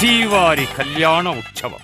శ్రీవారి కళ్యాణ ఉత్సవం.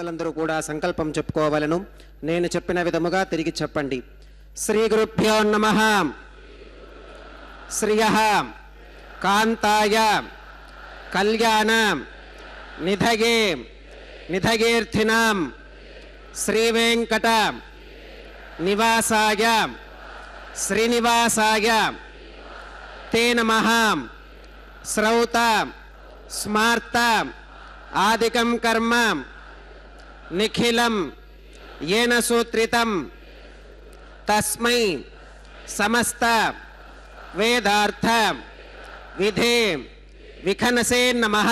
పెద్దవాళ్ళందరూ కూడా సంకల్పం చెప్పుకోవాలను. నేను చెప్పిన విధముగా తిరిగి చెప్పండి. శ్రీ గురుభ్యో నమః. శ్రియః కాంతాయ కళ్యాణ నిధయే నిధయేర్థినాం శ్రీవేంకట నివాసాయ శ్రీనివాసాయ తే నమః. శ్రౌత స్మార్త ఆదికం కర్మ నిఖిలం येन सूत्रितं तस्मै समस्त वेदार्थ विधे विखनसे नमः.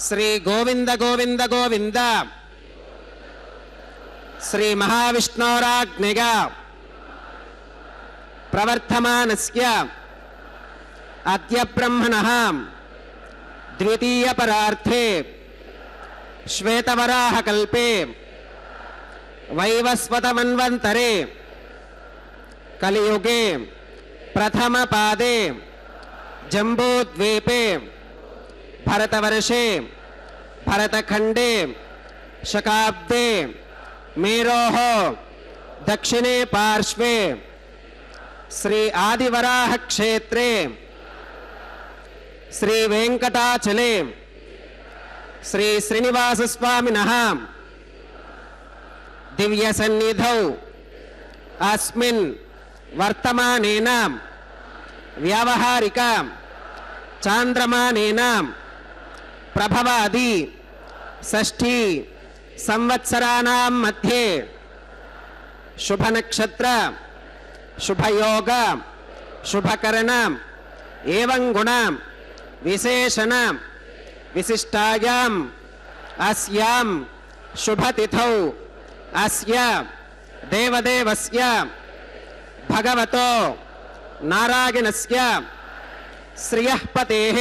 श्री गोविंद गोविंद गोविंद श्री महाविष्णोराज्ञया प्रवर्तमानस्य अद्य ब्रह्मणः द्वितीय परार्थे श्वेतवराह कल्पे वैवस्वतमन्वन्तरे कलियुगे प्रथम पादे जम्बूद्वीपे भरतवर्षे भरतखंडे शकाब्दे मेरोः दक्षिणे पार्श्वे श्री आदिवराह क्षेत्रे श्री वेंकटाचले श्री श्रीनिवास स्वामिनः दिव्य सन्निधौ अस्मिन् वर्तमानेन व्यावहारिक चांद्रमानेन प्रभवादि षष्ठी संवत्सराणां मध्ये शुभ नक्षत्र शुभ योग शुभकरण एवं गुण विशेषण विशिष्टायाम् अस्यां शुभतिथौ अस्य देवदेवस्य भगवतो नारायणस्य श्रियःपतेः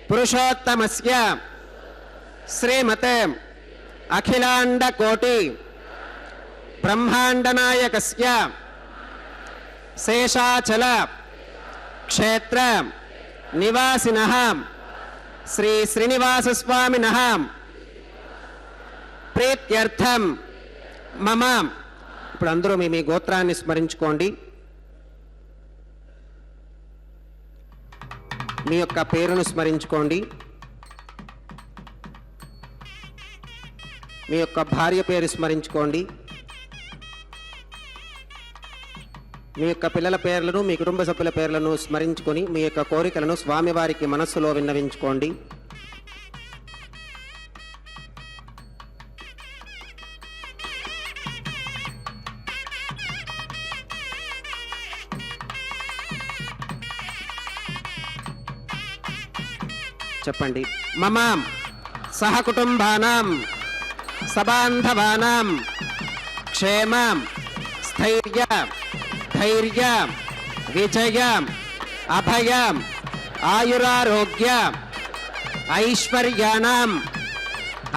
पुरुषोत्तमस्य श्रीमते अखिलाण्डकोटि ब्रह्माण्डनायकस्य शेषाचल क्षेत्र निवासिनः श्री श्रीनिवास स्वामिनः प्रीत्यर्थम मम. ఇప్పుడు అందరూ మీ గోత్రాన్ని స్మరించుకోండి. మీ యొక్క పేరును స్మరించుకోండి. మీ యొక్క భార్య పేరు స్మరించుకోండి. మీ యొక్క పిల్లల పేర్లను మీ కుటుంబ సభ్యుల పేర్లను స్మరించుకొని మీ యొక్క కోరికలను స్వామివారికి మనస్సులో విన్నవించుకోండి. చెప్పండి. మమ సహకుటుంబానాం సబాంధవానాం క్షేమ స్థైర్య ధైర్య విజయ అభయ ఆయురారోగ్య ఐశ్వర్యాణం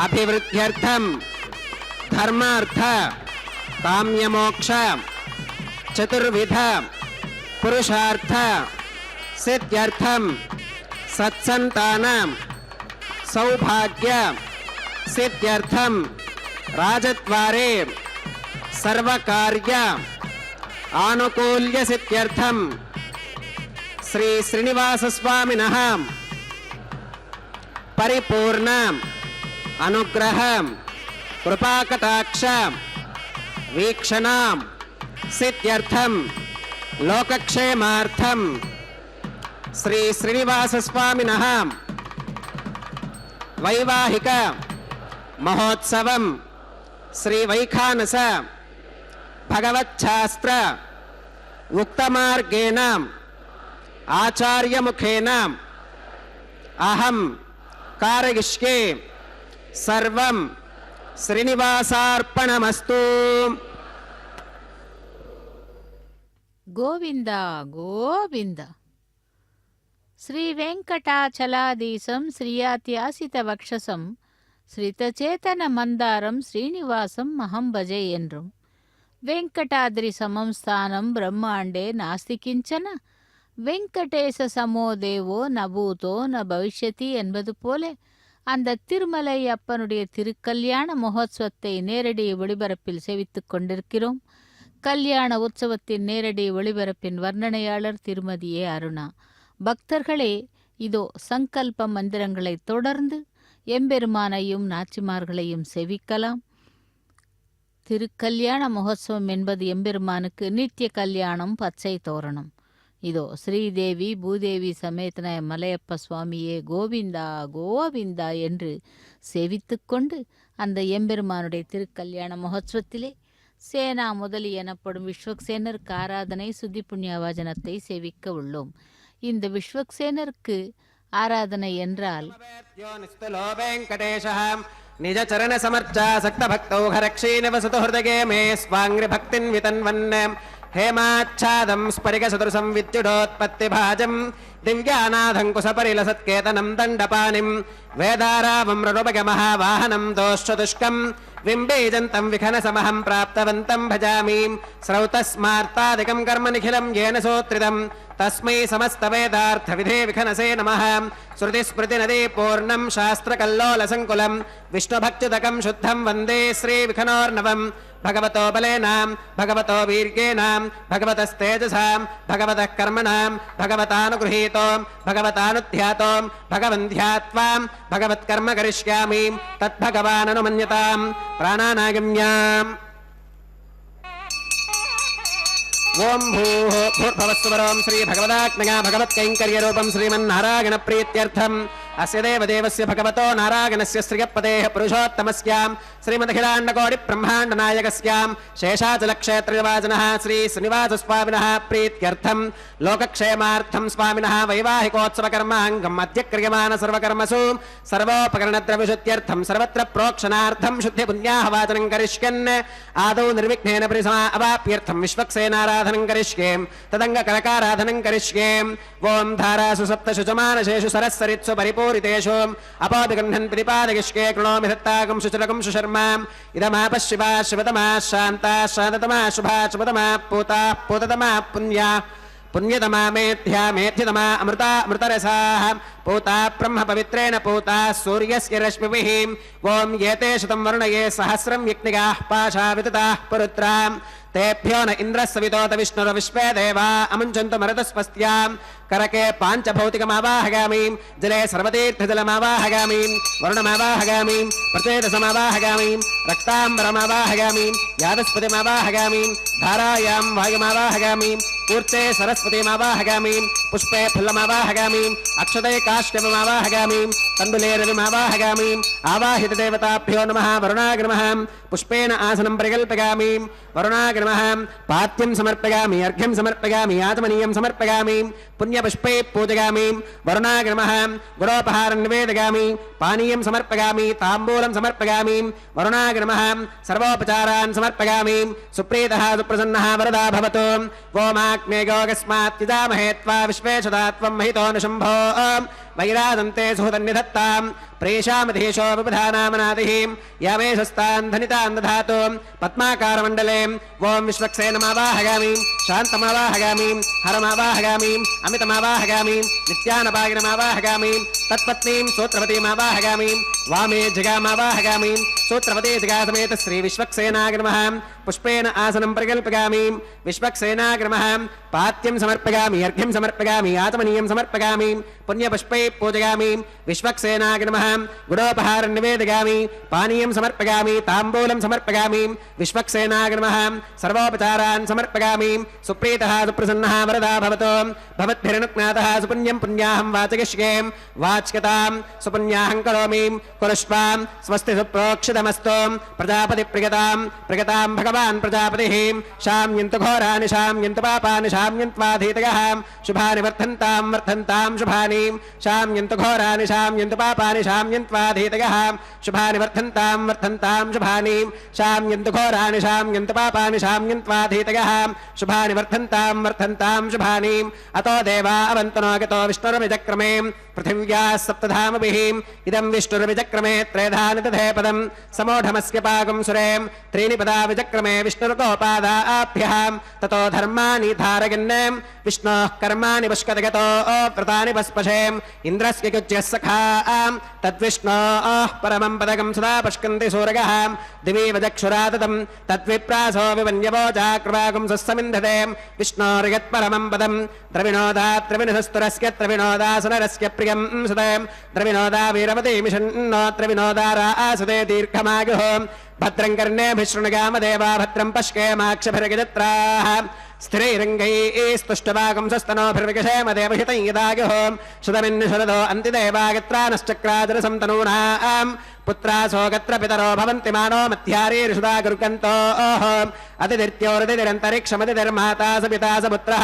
అభివృద్ధ్యర్థం ధర్మార్థ కామ్యమోక్ష చతుర్విధ పురుషార్థ సిద్ధ్యర్థం सत्संतानां सौभाग्य सिद्ध्यर्थम राजद्वारे सर्वकार्य आनुकूल्य सिद्ध्यर्थम श्री श्रीनिवास स्वामिनः परिपूर्ण अनुग्रह कृपाकटाक्ष वीक्षण सिद्ध्यर्थम लोकक्षेमार्थम श्री श्रीनिवास स्वामिनः वैवाहिक महोत्सवं श्री वैखानस भगवच्छास्त्र उक्तमार्गेण आचार्य मुखेन अहं कारयिष्ये सर्वं श्रीनिवासार्पणमस्तु. गोविंद गोविंद. श्री वेंकटाचलाधीशं श्रियात्यासितवक्षसं श्रितचेतन मंदारं श्रीनिवासं महं भजे என்றும் वेंकटाद्रि समं स्थानं ब्रह्माण्डे नास्ति किञ्चन வெங்கடேச சமோ தேவோ நபூதோ ந பவிஷ்யதி என்பது போல அந்த திருமலை அப்பனுடைய திருக்கல்யாண மகோத்சவத்தை நேரடி ஒளிபரப்பில் சேவித்துக் கொண்டிருக்கிறோம். கல்யாண உற்சவத்தின் நேரடி ஒளிபரப்பின் வர்ணனையாளர் திருமதி ஏ. அருணா. பக்தர்களே, இதோ சங்கல்ப மந்திரங்களை தொடர்ந்து எம்பெருமானையும் நாச்சிமார்களையும் செவிக்கலாம். திருக்கல்யாண மகோத்சவம் என்பது எம்பெருமானுக்கு நித்திய கல்யாணம், பச்சை தோரணம். இதோ ஸ்ரீதேவி பூதேவி சமேதன மலையப்ப சுவாமியே கோவிந்தா கோவிந்தா என்று சேவித்து கொண்டு அந்த எம்பெருமானுடைய திருக்கல்யாண மகோத்சவத்திலே சேனா முதலி எனப்படும் விஸ்வக்சேனருக்கு ஆராதனை சுத்தி புண்ணியவாஜனத்தை சேவிக்க உள்ளோம். இந்த விஸ்வக்சேனருக்கு ஆராதனை என்றால் நிஜ சரண சமர்ச்சா சக்த பக்தௌ ஹரக்ஷீன வசது ஹிருதயே மே ஸ்வாங்கிரி பக்தின் விதன்வன் ஹேமாச்சாதம் ஸ்பரிக சதுரசம் வித்யுடோத்பத்தி பாஜம் திவ்யாநாதம் குசபரிலசத்கேதனம் தண்டபாணிம் வேதாராமம் ரணுபக மகாவாஹனம் தோஷ்சதுஷ்கம் விம்பேஜந்தம் விகனசமஹம் பிராப்தவந்தம் பஜாமி ஸ்ரௌதஸ்மார்த்தாதிகம் கர்ம நிఖிலம் ஏன சோத்ரிதம் தஸ்மை சமஸ்த வேதார்த்த விதே விகனசே நமः ஸ்ருதி ஸ்மிருதி நதி பூர்ணம் சாஸ்திர கல்லோல சங்குலம் விஷ்ணு பக்திதகம் சுத்தம் வந்தே ஸ்ரீ விகனோர்ணவம் भगवतो बलेनां भगवतो वीर्येणां भगवतस्तेजसां भगवतः कर्मणां भगवतानुगृहीतो भगवतानुध्यातो भगवन्ध्यात्वां भगवत्कर्म करिष्यामि तद्भगवाननुमन्यतां प्राणानागम्याम् ओम भूः भूर्भुवस्सुवरों श्री भगवदात्मया भगवत्कैङ्कर्यरूपं श्रीमन्नारायणप्रीत्यर्थम् अस्य देवदेवस्य भगवतो नारायणस्य श्रियपदेः पुरुषोत्तमस्यां श्रीमदखिलाण्डकोटिब्रह्माण्डनायकस्यां शेषाचलक्षेत्रनिवासिनः श्री श्रीनिवासस्वामिनः प्रीत्यर्थं लोकक्षेमार्थं स्वामिनः वैवाहिकोत्सवकर्माङ्गम् अद्य क्रियमाण सर्वकर्मसु सर्वोपकरणद्रव्यशुद्ध्यर्थं सर्वत्र प्रोक्षणार्थं शुद्धिपुण्याहवाचनं करिष्यन् आदौ निर्विघ्नेन परिसमा अवाप्यर्थं विश्वक्सेनाराधनं करिष्ये तदङ्गकनकाराधनं करिष्ये ओं धारासु सप्तशु च मानसेषु सरस्सरित्सु परिपूरितेषु अपोऽभिगृह्णन् प्रतिपादयिष्ये कृणोमि दत्तागं शुचिरकं सुशर्माम् इदमापः शिवा शिवतमा शान्ता शान्ततमा शुभा शुभतमा पूता पूततमा पुण्या पुण्यतमा मेध्या मेध्यतमा अमृता अमृतरसाः पूता ब्रह्म पवित्रेण पूता सूर्यस्य रश्मिभिः ओं एते शतं वर्णये सहस्रं यज्ञिकाः पाशा वितताः पुरुत्राम् तेभ्यो न इन्द्रस्सवितोत विष्णुर्विश्वे देवा अमुञ्चन्तु मरुतस्वस्त्याम् करके पाञ्चभौतिकमावाहगामीं जले सर्वतीर्थजलमावाहगामीं वरुणमावाहगामीं प्रचेतसमावाहगामीं रक्ताम्बरमावाहगामीं यादस्पतिमावाहगामीं धारायां वायुमावाहगामीं ऊर्चे सरस्वतीमावाहगामीं पुष्पे फुल्लमावाहगामीं अक्षते काष्ठमावाहगामीं तण्डुले रविमावाहगामीं आवाहितदेवताभ्यो नमः वरुणाय नमः पुष्पेण आसनं परिकल्पयामि वरुणाय नमः पात्यं समर्पयामि अर्घ्यं समर्पयामि आचमनीयं समर्पयामि पुण्यपुष्पे पूजयामि वरुणाय नमः गुरोपहारं निवेदयामि पानीयं समर्पयामि ताम्बूलं समर्पयामि वरुणाय नमः सर्वोपचारान् समर्पयामि सुप्रीतः सुप्रसन्नः वरदा भवतु गोमाग्ने योगस्मात् यजामहे त्वा विश्वेशदा त्वं महितो निशम्भो वैरादन्ते सुहृदन्निधत्तां प्रेषामधीशो विबधानामनादिः यामेशस्तान् धनितान् दधातु पद्माकारमण्डले ओं विश्वक्सेनमावाहगामि शान्तमावाहगामि हरमावाहगामि अमितमावाहगामि नित्यानपागिनमावाहगामि तत्पत्नीं सूत्रवतीमावाहगामि वामे जगामावाहगामि सूत्रवती जगासमेत श्री विश्वक्सेनाय नमः पुष्पेण आसनं परिकल्पयामि विश्वक्सेनाय नमः पात्यं समर्पयामि अर्घ्यं समर्पयामि आचमनीयं समर्पयामि पुण्यपुष्पै पूजयामि विश्वक्सेनाय नमः गुडोपहारं निवेदयामि पानीयं समर्पयामि ताम्बूलं समर्पयामि विश्वक्सेनाय नमः सर्वोपचारान् समर्पयामि सुप्रीतः सुप्रसन्नः वरदा भवतु भवद्भिरनुज्ञातः सुपुण्यं पुण्याहं वाचयिष्ये वाच्यतां सुपुण्याहं करोमि कुरुष्वां स्वस्ति सुप्रोक्षितमस्तु प्रजापतिप्रियतां प्रियतां भगवान् प्रजापतिः शाम्यन्तु घोराणि शाम्यन्तु पापानि शाम्यन्त्वाधीतयः शुभानि वर्धन्तां वर्धन्तां शुभानि शाम्यन्तु घोराणि शाम्यन्तु पापानि शाम्यन्त्वाधीतयः शुभानि वर्धन्तां वर्धन्तां शुभानि शाम्यन्तु घोराणि शाम्यन्तु पापानि शाम्यन्त्वाधीतयः शुभानि वर्धन्तां वर्धन्तां शुभानि अतो देवा अवन्तनो गतो विष्णुर्विचक्रमे पृथिव्याः सप्तधामभिः इदं विष्णुर्विचक्रमे त्रेधानि तथे पदं समोढमस्य पाकं सुरें त्रीणि पदा विचक्रमे विष्णुर्गोपादाभ्यः ततो धर्माणि धारयन् विष्णोः कर्माणि पुष्कतगतो व्रतानि पस्पशेम् इन्द्रस्य कुज्यः सखा तद्विष्णोः परमं पदकं सदा पश्कन्ति सूरगः दिवि वचक्षुराततं तद्विप्रासो विवन्यवोचाकृवाकुं सस्समिन्धते विष्णोर्यत्परमं पदं द्रविणोदा त्रिविनसस्तुरस्य त्रिविनोदासुनरस्य प्रियं सुते द्रविणोदा वीरवतीमिषन्नो त्रिविनोदारा आसुते दीर्घमायुः भद्रं कर्णेभिशृणुगामदेवा भद्रं पश्येमाक्षभिर्गजत्राः स्थिरैरङ्गैस्तुष्टवागं सस्तनोभिर्विकषेम देवहितं यदायुः सुतमिन्निषदो अन्तिदेवागत्रानश्चक्राजरसं तनूनां पुत्रासो गत्र पितरो भवन्ति मानो मध्यारीर्षुदा गुरुकन्तो अतिदित्योरतिरन्तरिक्षमतिर्माता स पिता स पुत्रः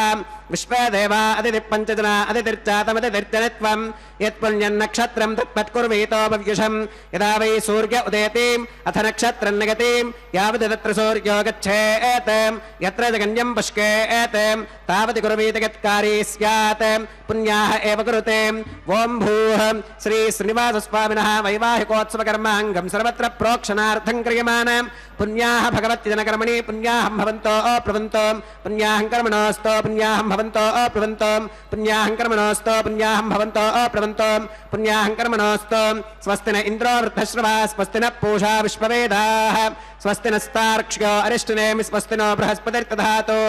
विश्वे देवा अतिदिपञ्चजना अतिदिर्चातमतिदिर्जनित्वं यत्पुण्यन्नक्षत्रं तत्पत्कुर्वीतो भव्युषं यदा वै सूर्य उदेतिम् अथ नक्षत्रं निगतिं यावत् तत्र सूर्यो गच्छेत् यत्र जगन्यं पुष्केत् तावत् कुर्वीत यत्कारी स्यात् पुण्याः एव कुरुते ओं भूः श्री श्रीनिवासस्वामिनः वैवाहिकोत्सवकर्माङ्गं सर्वत्र प्रोक्षणार्थं क्रियमाणां पुण्याः भगवत्यजनकर्मणि पुण्याहं भवन्तो अप्रवन्तो पुण्याहं कर्मणोऽस्तो पुण्याहं भवन्तो अप्रवन्तो पुण्याहं कर्मणोऽस्तो पुण्याहं भवन्तो अप्रवन्तो पुण्याहं कर्मणोऽस्तो स्वस्ति न इन्द्रो वृद्धश्रवा स्वस्ति न पूषा विश्ववेदाः स्वस्ति नस्तार्क्ष्यो अरिष्टनेमि स्वस्ति नो बृहस्पतिर्दधातु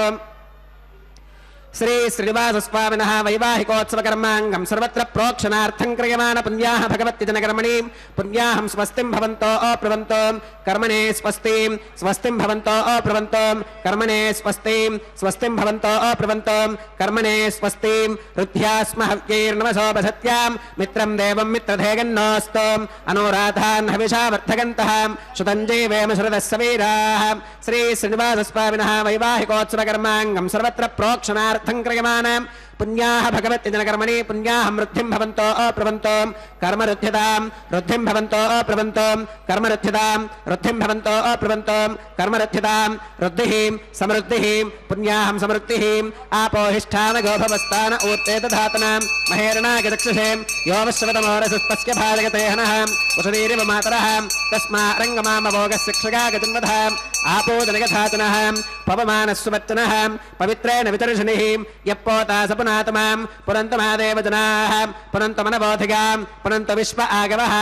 श्री श्रीनिवासस्वामिनः वैवाहिकोत्सवकर्माङ्गं सर्वत्र प्रोक्षणार्थं क्रियमाण पुण्याः भगवत्यजनकर्मणि पुण्याहं स्वस्तिं भवन्तो अप्रवन्तो कर्मणे स्वस्तिं स्वस्तिं भवन्तो अप्रवन्तो कर्मणे स्वस्तिं स्वस्तिं भवन्तो अप्रवन्तो कर्मणे स्वस्तिं रुद्ध्यास्म हव्यैर्नवसोपसत्यां मित्रं देवं मित्रधेगन्नोऽस्तु अनुराधान् हविषा वर्धगन्तः सुतञ्जीवेम शरदस्य वीराः श्री श्रीनिवासस्वामिनः वैवाहिकोत्सवकर्माङ्गं सर्वत्र प्रोक्षणार्थं क्रियमाणां पुण्याः भगवत्यजनकर्मणि पुण्याहं वृद्धिं भवन्तो अप्रवन्तो कर्म रुध्यतां वृद्धिं भवन्तो अप्रवन्तो कर्म रुध्यतां वृद्धिं भवन्तो अप्रवन्तो कर्म रुध्यतां वृद्धिः समृद्धिः पुण्याहं समृद्धिः आपोहिष्ठान गोभवस्तान ऊर्ते दधातनां महेरणागदक्षसे योवश्वतमोरसुस्तस्य भाजगते हनः वसुधीरिव मातरः तस्मारङ्गमामभोगशिक्षका गजन्वधः आपोदनगधातनः पवमानस्सुवच्चनः पवित्रेण वितर्षणिः यप्पोता सपुनातमां पुनन्तमादेव जनाः पुनन्तमनबोधिगां पुनन्त विश्व आगवः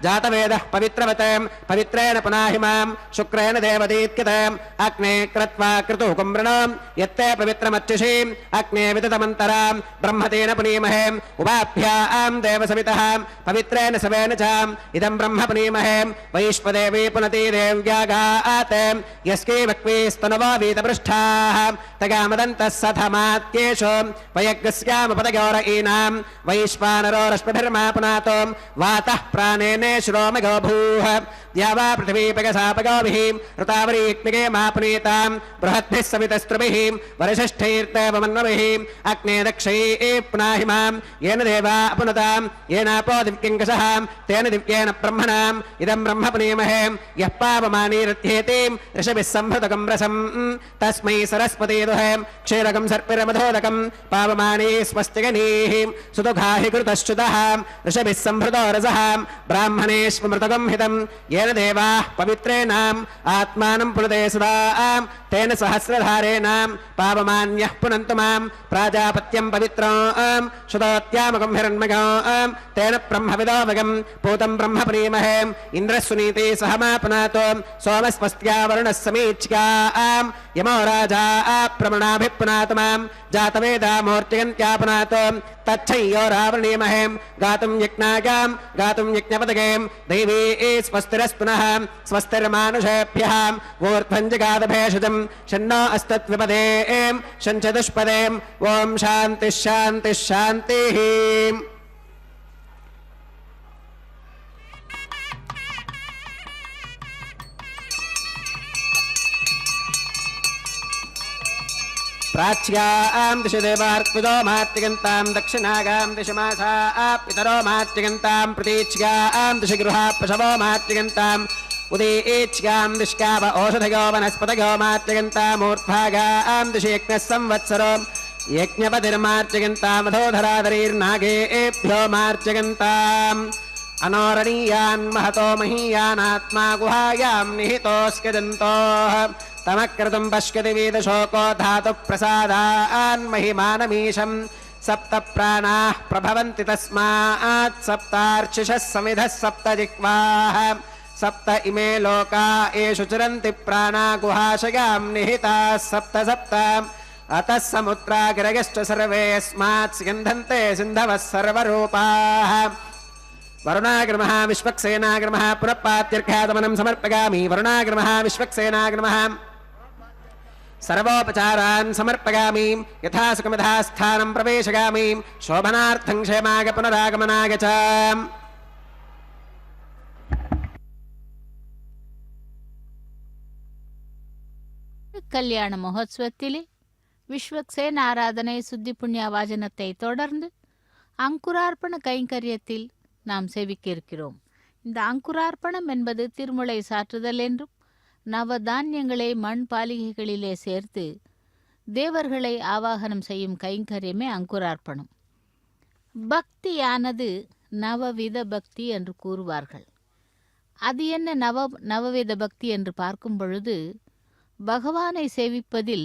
जातवेदः पवित्रवतं पवित्रेण पुनाहिमां शुक्रेण देवदीत्यतम् अग्ने कृत्वा क्रतुकुम्भृणां यत्ते पवित्रमर्चिषीम् अग्ने विततमन्तरां ब्रह्मतेन पुनीमहे उभाभ्यां देवसवितः पवित्रेण सवेन च इदं ब्रह्म पुनीमहे वैश्वदेवी पुनती देव्यागात् यस्कै वक्वीस्तनवो वीतपृष्ठाः तगामदन्तः सथमात्येषु वयज्ञस्यामुपदगौरईनां वैश्वानरो रश्मिभिर्मा पुनातो वातः प्राणेने श्रोमगो भूः द्यावा पृथिवीपगसापगोभिः ऋतावरीक्मिगे मापुनीतां बृहद्भिः सवितस्त्रुभिः वरिष्ठैर्देवमन्वभिः अग्ने दक्षैः पुनाहिमां येन देवा अपुनतां येनापो दिव्यङ्कषः तेन दिव्येन ब्रह्मणाम् इदं ब्रह्म पुनीमहे यः पावमानीरथ्येतिं ऋषभिः सम्भृतकं रसं तस्मै सरस्वती दुहे क्षीरकं सर्पिरमधोदकं पावमानी स्वस्तिगनीः सुदुघाहि कृतश्च्युतः ऋषभिः सम्भृतो रसः ब्राह्मणेष्वमृतकं हितं येन देवाः पवित्रेणाम् आत्मानं पुनते सदा तेन सहस्रधारेणां पावमान्यः पुनन्तु मां प्राजापत्यं पवित्रां शुद्धोत्यामकं हिरण्मगां तेन ब्रह्मविदोमगं पूतं ब्रह्म पुनीमहे इन्द्रस्सुनीते सह मा पुनातो सोमस्वस्त्या वरुणः समीच्यां यमो राजा प्रमणाभिः पुनातु मां जातवेदामूर्तिगन्त्या पुनातो तच्छय्यो रावणीमहे गातुं यज्ञागां गातुं यज्ञपदगें दैवी स्वस्तिरस्तुनः स्वस्तिर्मानुषेभ्यः ऊर्ध्वञ्जगादभेषजं शन्नो अस्तद्विपदें शञ्चतुष्पदें ॐ शान्तिः शान्तिः शान्तिः प्राच्यां दिशि देवार्पितो मातृगन्तां दक्षिणागां दिशि मासा पितरो मातृगन्तां प्रतीच्यां दिशि गृहा पशवो मातृगन्ताम् उदीच्यां दिश्काव औषधयो वनस्पतयो मातृगन्तामूर्ध्वागां दिशि यज्ञः संवत्सरो यज्ञपतिर्मार्चयन्तामधोधराधरीर्नागेभ्यो मार्चयन्ताम् अनोरणीयान् महतो महीयानात्मा गुहायां निहितोऽस्यजन्तोः तमक्रतुं पश्यति वेदशोको धातुप्रसादान् महिमानमीशम् सप्त प्राणाः प्रभवन्ति तस्मात् सप्तार्चिषः समिधः सप्त जिह्वाः सप्त इमे लोका येषु चिरन्ति प्राणा गुहाशयां निहिताः सप्त सप्त अतः समुद्रा गिरयश्च सर्वे यस्मात् स्यन्धन्ते सिन्धवः सर्वरूपाः वरुणाग्रमः विश्वक्सेनाग्रमः पुरपात्यर्घ्यादमनं समर्पयामि वरुणाग्रमः विश्वक्सेनाग्रमः सर्वोपचारान् समर्पयामि यथा सुखमथा स्थानं प्रवेशयामि शोभनार्थं क्षेमाय पुनरागमनाय च கல்யாண மகோத்சவத்திலே விஸ்வக்சேன ஆராதனை சுத்தி புண்ணிய வாஜனத்தை தொடர்ந்து அங்குரார்ப்பண கைங்கரியத்தில் நாம் சேவிக்க இருக்கிறோம். இந்த அங்குரார்ப்பணம் என்பது திருமுலை சாற்றுதல் என்றும் நவதானியங்களை மண் பாலிகைகளிலே சேர்த்து தேவர்களை ஆவாகனம் செய்யும் கைங்கரியமே அங்குரார்ப்பணம். பக்தியானது நவவித பக்தி என்று கூறுவார்கள். அது என்ன நவவித பக்தி என்று பார்க்கும் பொழுது, பகவானை சேவிப்பதில்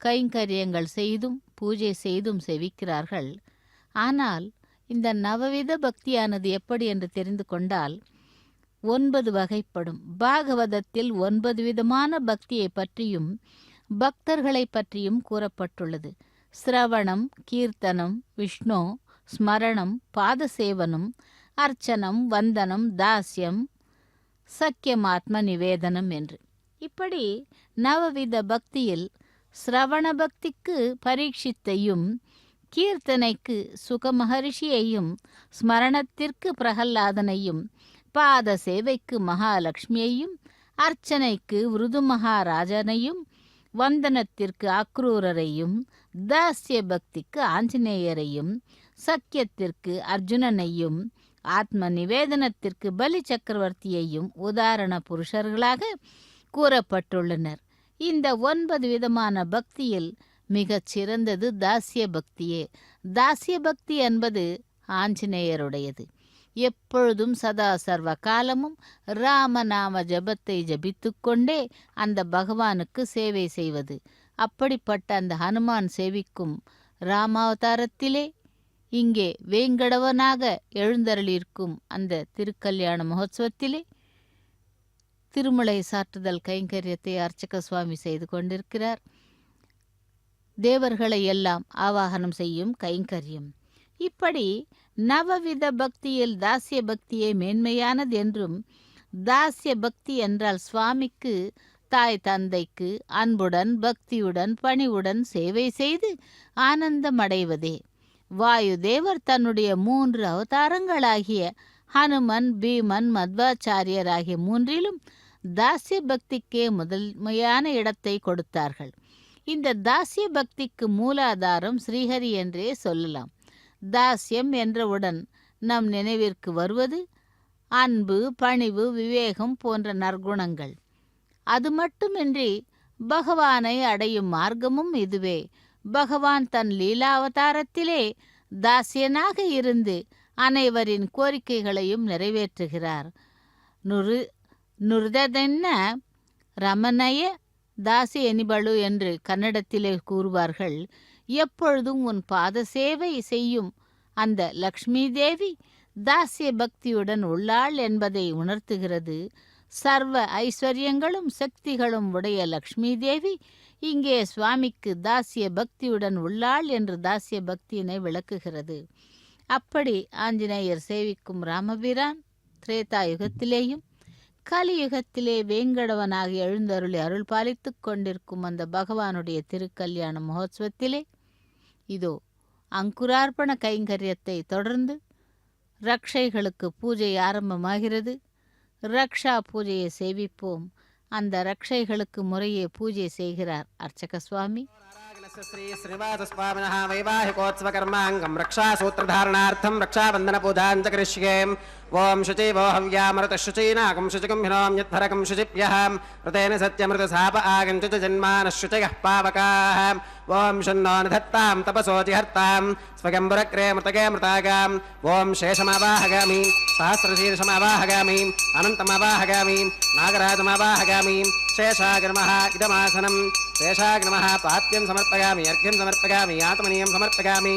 கைங்கரியங்கள் செய்தும் பூஜை செய்தும் சேவிக்கிறார்கள். ஆனால் இந்த நவவித பக்தியானது எப்படி என்று தெரிந்து கொண்டால் 9 வகைப்படும். பாகவதத்தில் 9 விதமான பக்தியை பற்றியும் பக்தர்களை பற்றியும் கூறப்பட்டுள்ளது. சிரவணம், கீர்த்தனம், விஷ்ணு ஸ்மரணம், பாதசேவனம், அர்ச்சனம், வந்தனம், தாஸ்யம், சக்கியமாத்ம நிவேதனம் என்று. இப்படி நவவித பக்தியில் சிரவண பக்திக்கு பரீட்சித்தையும், கீர்த்தனைக்கு சுகமகரிஷியையும், ஸ்மரணத்திற்கு பிரகல்லாதனையும், பாத சேவைக்கு மகாலட்சுமியையும், அர்ச்சனைக்கு விருது மகாராஜனையும், வந்தனத்திற்கு அக்ரூரரையும், தாஸ்ய பக்திக்கு ஆஞ்சநேயரையும், சக்கியத்திற்கு அர்ஜுனனையும், ஆத்ம நிவேதனத்திற்கு பலி சக்கரவர்த்தியையும் உதாரண புருஷர்களாக கூறப்பட்டுள்ளனர். இந்த 9 விதமான பக்தியில் மிகச் சிறந்தது தாஸ்ய பக்தியே. தாஸ்ய பக்தி என்பது ஆஞ்சநேயருடையது. எப்பொழுதும் சதா சர்வ காலமும் ராமநாம ஜபத்தை ஜபித்து கொண்டே அந்த பகவானுக்கு சேவை செய்வது. அப்படிப்பட்ட அந்த ஹனுமான் சேவிக்கும் ராமாவதாரத்திலே இங்கே வேங்கடவனாக எழுந்தருளியிருக்கும் அந்த திருக்கல்யாண மகோத்சவத்திலே திருமலை சாற்றுதல் கைங்கரியத்தை அர்ச்சக சுவாமி செய்து கொண்டிருக்கிறார். தேவர்களை எல்லாம் ஆவாகனம் செய்யும் கைங்கரியம். இப்படி நவவித பக்தியில் தாஸ்ய பக்தியே மேன்மையானது என்றும், தாஸ்ய பக்தி என்றால் சுவாமிக்கு தாய் தந்தைக்கு அன்புடன் பக்தியுடன் பணிவுடன் சேவை செய்து ஆனந்தமடைவதே. வாயு தேவர் தன்னுடைய 3 அவதாரங்களாகிய ஹனுமன், பீமன், மத்வாச்சாரியர் ஆகிய 3லும் தாஸ்ய பக்திக்கே முதன்மையான இடத்தை கொடுத்தார்கள். இந்த தாஸ்ய பக்திக்கு மூலாதாரம் ஸ்ரீஹரி என்றே சொல்லலாம். தாஸ்யம் என்றவுடன் நம் நினைவிற்கு வருவது அன்பு, பணிவு, விவேகம் போன்ற நற்குணங்கள். அது மட்டுமின்றி பகவானை அடையும் மார்க்கமும் இதுவே. பகவான் தன் லீலாவதாரத்திலே தாஸ்யனாக இருந்து அனைவரின் கோரிக்கைகளையும் நிறைவேற்றுகிறார். நுர்தென்ன ரமணய தாசி எனிபழு என்று கன்னடத்திலே கூறுவார்கள். எப்பொழுதும் உன் பாத சேவை செய்யும் அந்த லக்ஷ்மி தேவி தாஸ்ய பக்தியுடன் உள்ளாள் என்பதை உணர்த்துகிறது. சர்வ ஐஸ்வர்யங்களும் சக்திகளும் உடைய லக்ஷ்மி தேவி இங்கே சுவாமிக்கு தாஸ்ய பக்தியுடன் உள்ளாள் என்று தாஸ்ய பக்தியினை விளக்குகிறது. அப்படி ஆஞ்சநேயர் சேவிக்கும் ராமபிரான் திரேதா யுகத்திலேயும் கலியுகத்திலே வேங்கடவனாக எழுந்தருளி அருள் பாலித்து கொண்டிருக்கும் அந்த பகவானுடைய திருக்கல்யாண மகோத்சவத்திலே இதோ அங்குரார்ப்பண கைங்கரியத்தை தொடர்ந்து ரக்ஷைகளுக்கு பூஜை ஆரம்பமாகிறது. ரக்ஷா பூஜையை சேவிப்போம். அந்த ரக்ஷைகளுக்கு முறையே பூஜை செய்கிறார் அர்ச்சக சுவாமி. श्री श्रीनिवासस्वामिनः वैवाहिकोत्सवकर्माङ्गं रक्षासूत्रधारणार्थं रक्षाबन्धनपूजां च करिष्ये। ओं शुचिवो हव्यामृतशुचीनागं शुचिकं हिनोम्यद्भरकं शुचिभ्यः ऋतेन सत्यमृतसाप आगञ्चुच जन्मानः शुचयः पावकाः। ओं शन्नो निधत्तां तपसोऽजिहर्तां स्वयंवरक्रे मृतके मृतागाम्। ओं शेषमावाहगामि सहस्रशीर्षमावाहगामि अनन्तमावाहगामि नागराजमावाहगामि। शेषाग्रमः इदमासनं शेषाग्रमः पात्यं समर्पयामि अर्घ्यं समर्पयामि आत्मनीयं समर्पयामि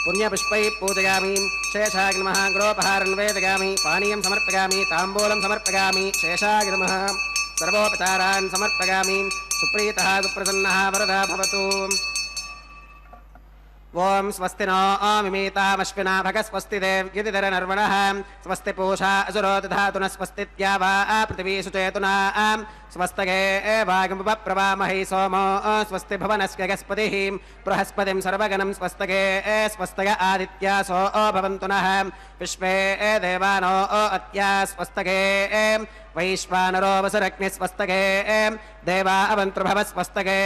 पुण्यपुष्पैः पूजयामि। शेषाग्रमः गृहोपहारं वेदयामि पानीयं समर्पयामि ताम्बूलं समर्पयामि। शेषाग्रमः सर्वोपचारान् समर्पयामि। सुप्रीतः सुप्रसन्नः वरदः भवतु। ओं स्वस्ति नो मिमीतामश्विना भग स्वस्ति देव्युदिधरनर्वणः स्वस्ति पूषा असुरो दधातु न स्वस्ति द्यावा पृथिवी सुचेतुना स्वस्तगे वागमुपप्रवामहि सोमो स्वस्ति भुवनस्य गस्पतिः बृहस्पतिं सर्वगणं स्वस्तगे स्वस्तग आदित्यासो भवन्तु नः विश्वे देवानो अत्या स्वस्तगे वैश्वानरो वसुरग्निः स्वस्तगे देवा अवन्तृभव स्वस्तगे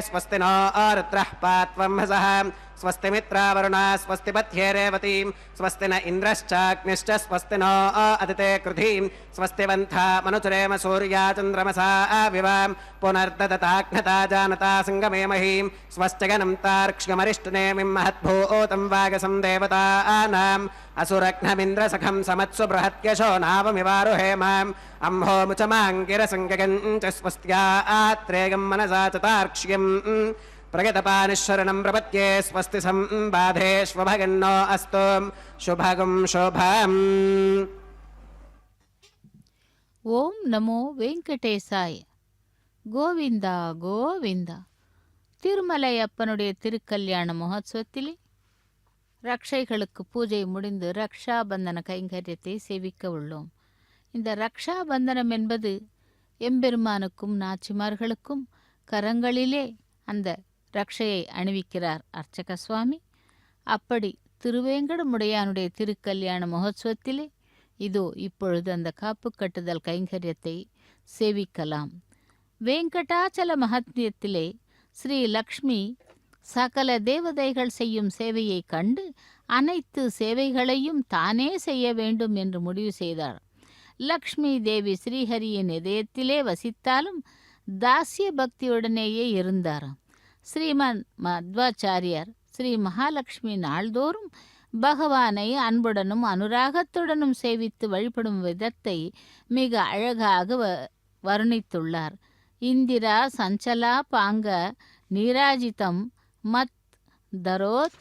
स्वस्ति नो रुद्रः पात्वं हसः स्वस्ति मित्रावरुणा स्वस्ति पथ्ये रेवतीं स्वस्ति न इन्द्रश्चाग्निश्च स्वस्ति नो अदिते कृधिं स्वस्ति वन्था मनुचरेम सूर्या चन्द्रमसा विवां पुनर्ददताघ्नता जानता सङ्गमे महीं स्वस्त्यगनं तार्क्ष्यमरिष्टनेमिं महद्भूतं वागसं देवतानाम् असुरघ्नमिन्द्रसखं समत्सु बृहत्यशो नावमिवारुहेमाम् अम्भोमुचमाङ्गिरसङ्गगञ्च स्वस्त्या आत्रेयं मनसा च तार्क्ष्यम् प्रगतपानिशरणं प्रपत्ये स्वस्ति संबाधेष्वभगन्नो अस्तु शुभगं शुभम्। ஓம் நமோ வெங்கடேசாய. கோவிந்தா கோவிந்தா. திருமலை அப்பனுடைய திருக்கல்யாண மகோத்சவத்திலே ரக்ஷைகளுக்கு பூஜை முடிந்து ரக்ஷாபந்தன கைங்கரியத்தை சேவிக்க உள்ளோம். இந்த ரக்ஷாபந்தனம் என்பது எம்பெருமானுக்கும் நாச்சிமார்களுக்கும் கரங்களிலே அந்த ரக்ஷையை அணிவிக்கிறார் அர்ச்சக சுவாமி. அப்படி திருவேங்கடமுடையானுடைய திருக்கல்யாண மகோத்சவத்திலே இதோ இப்பொழுது அந்த காப்பு கட்டுதல் கைங்கரியத்தை சேவிக்கலாம். வேங்கடாச்சல மகத்மியத்திலே ஸ்ரீ லக்ஷ்மி சகல தேவதைகள் செய்யும் சேவையை கண்டு அனைத்து சேவைகளையும் தானே செய்ய வேண்டும் என்று முடிவு செய்தார். லக்ஷ்மி தேவி ஸ்ரீஹரியின் இதயத்திலே வசித்தாலும் தாசிய பக்தியுடனேயே இருந்தாராம். ஸ்ரீமன் மத்வாச்சாரியார் ஸ்ரீ மகாலட்சுமி நாள்தோறும் பகவானை அன்புடனும் அனுராகத்துடனும் சேவித்து வழிபடும் விதத்தை மிக அழகாக வர்ணித்துள்ளார். இந்திரா சஞ்சலா பாங்க நீராஜிதம் மத் தரோத்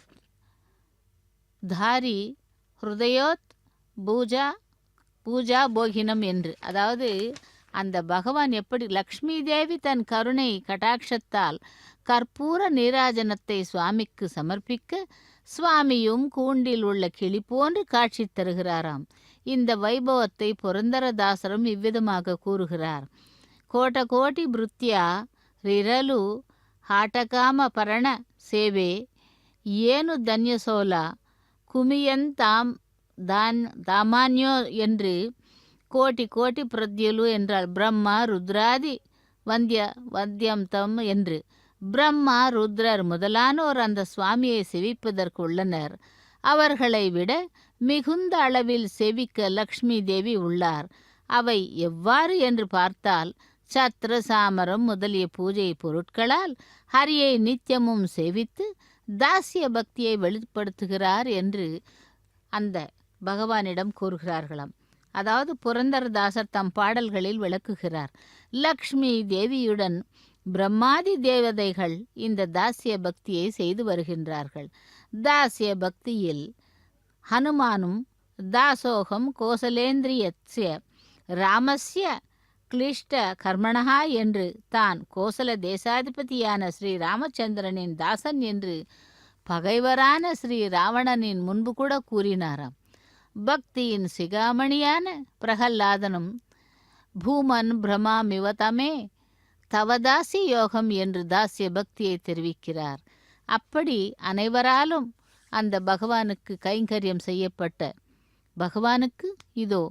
தாரி ஹிருதயோத் பூஜா போகினம் என்று. அதாவது அந்த பகவான் எப்படி லக்ஷ்மி தேவி தன் கருணை கடாட்சத்தால் கற்பூர நீராஜனத்தை சுவாமிக்கு சமர்ப்பிக்க சுவாமியும் கூண்டில் உள்ள கிளி போன்று காட்சி தருகிறாராம். இந்த வைபவத்தை புரந்தரதாசரும் இவ்விதமாக கூறுகிறார். கோட்ட கோட்டி பிருத்யா ரிரலு ஹாட்டகாம பரண சேவே ஏனு தன்யசோல குமியன் தாமான்யோ என்று கோட்டி கோட்டி பிரத்யலு என்றால் பிரம்மா ருத்ராதி வத்தியம் தம் என்று. பிரம்மா ருத்ரர் முதலானோர் அந்த சுவாமியை செவிப்பதற்கு உள்ளனர். அவர்களை விட மிகுந்த அளவில் செவிக்க லக்ஷ்மி தேவி உள்ளார். அவை எவ்வாறு என்று பார்த்தால் சத்திர சாமரம் முதலிய பூஜை பொருட்களால் ஹரியை நித்தியமும் சேவித்து தாசிய பக்தியை வெளிப்படுத்துகிறார் என்று அந்த பகவானிடம் கூறுகிறார்களாம். அதாவது புரந்தரதாசர் தம் பாடல்களில் விளக்குகிறார். லக்ஷ்மி தேவியுடன் பிரம்மாதி தேவதைகள் இந்த தாசிய பக்தியை செய்து வருகின்றார்கள். தாசிய பக்தியில் ஹனுமானும் தாசோகம் கோசலேந்திரியஸ்ய ராமஸ்ய கிளிஷ்ட கர்மணா என்று தான் கோசல தேசாதிபதியான ஸ்ரீ ராமச்சந்திரனின் தாசன் என்று பகைவரான ஸ்ரீ ராவணனின் முன்பு கூட கூறினாராம். பக்தியின் சிகாமணியான பிரகல்லாதனும் பூமன் பிரமாமிவதமே தவதாசி யோகம் என்று தாசிய பக்தியை தெரிவிக்கிறார். அப்படி அனைவராலும் அந்த பகவானுக்கு கைங்கரியம் செய்யப்பட்ட பகவானுக்கு இதோ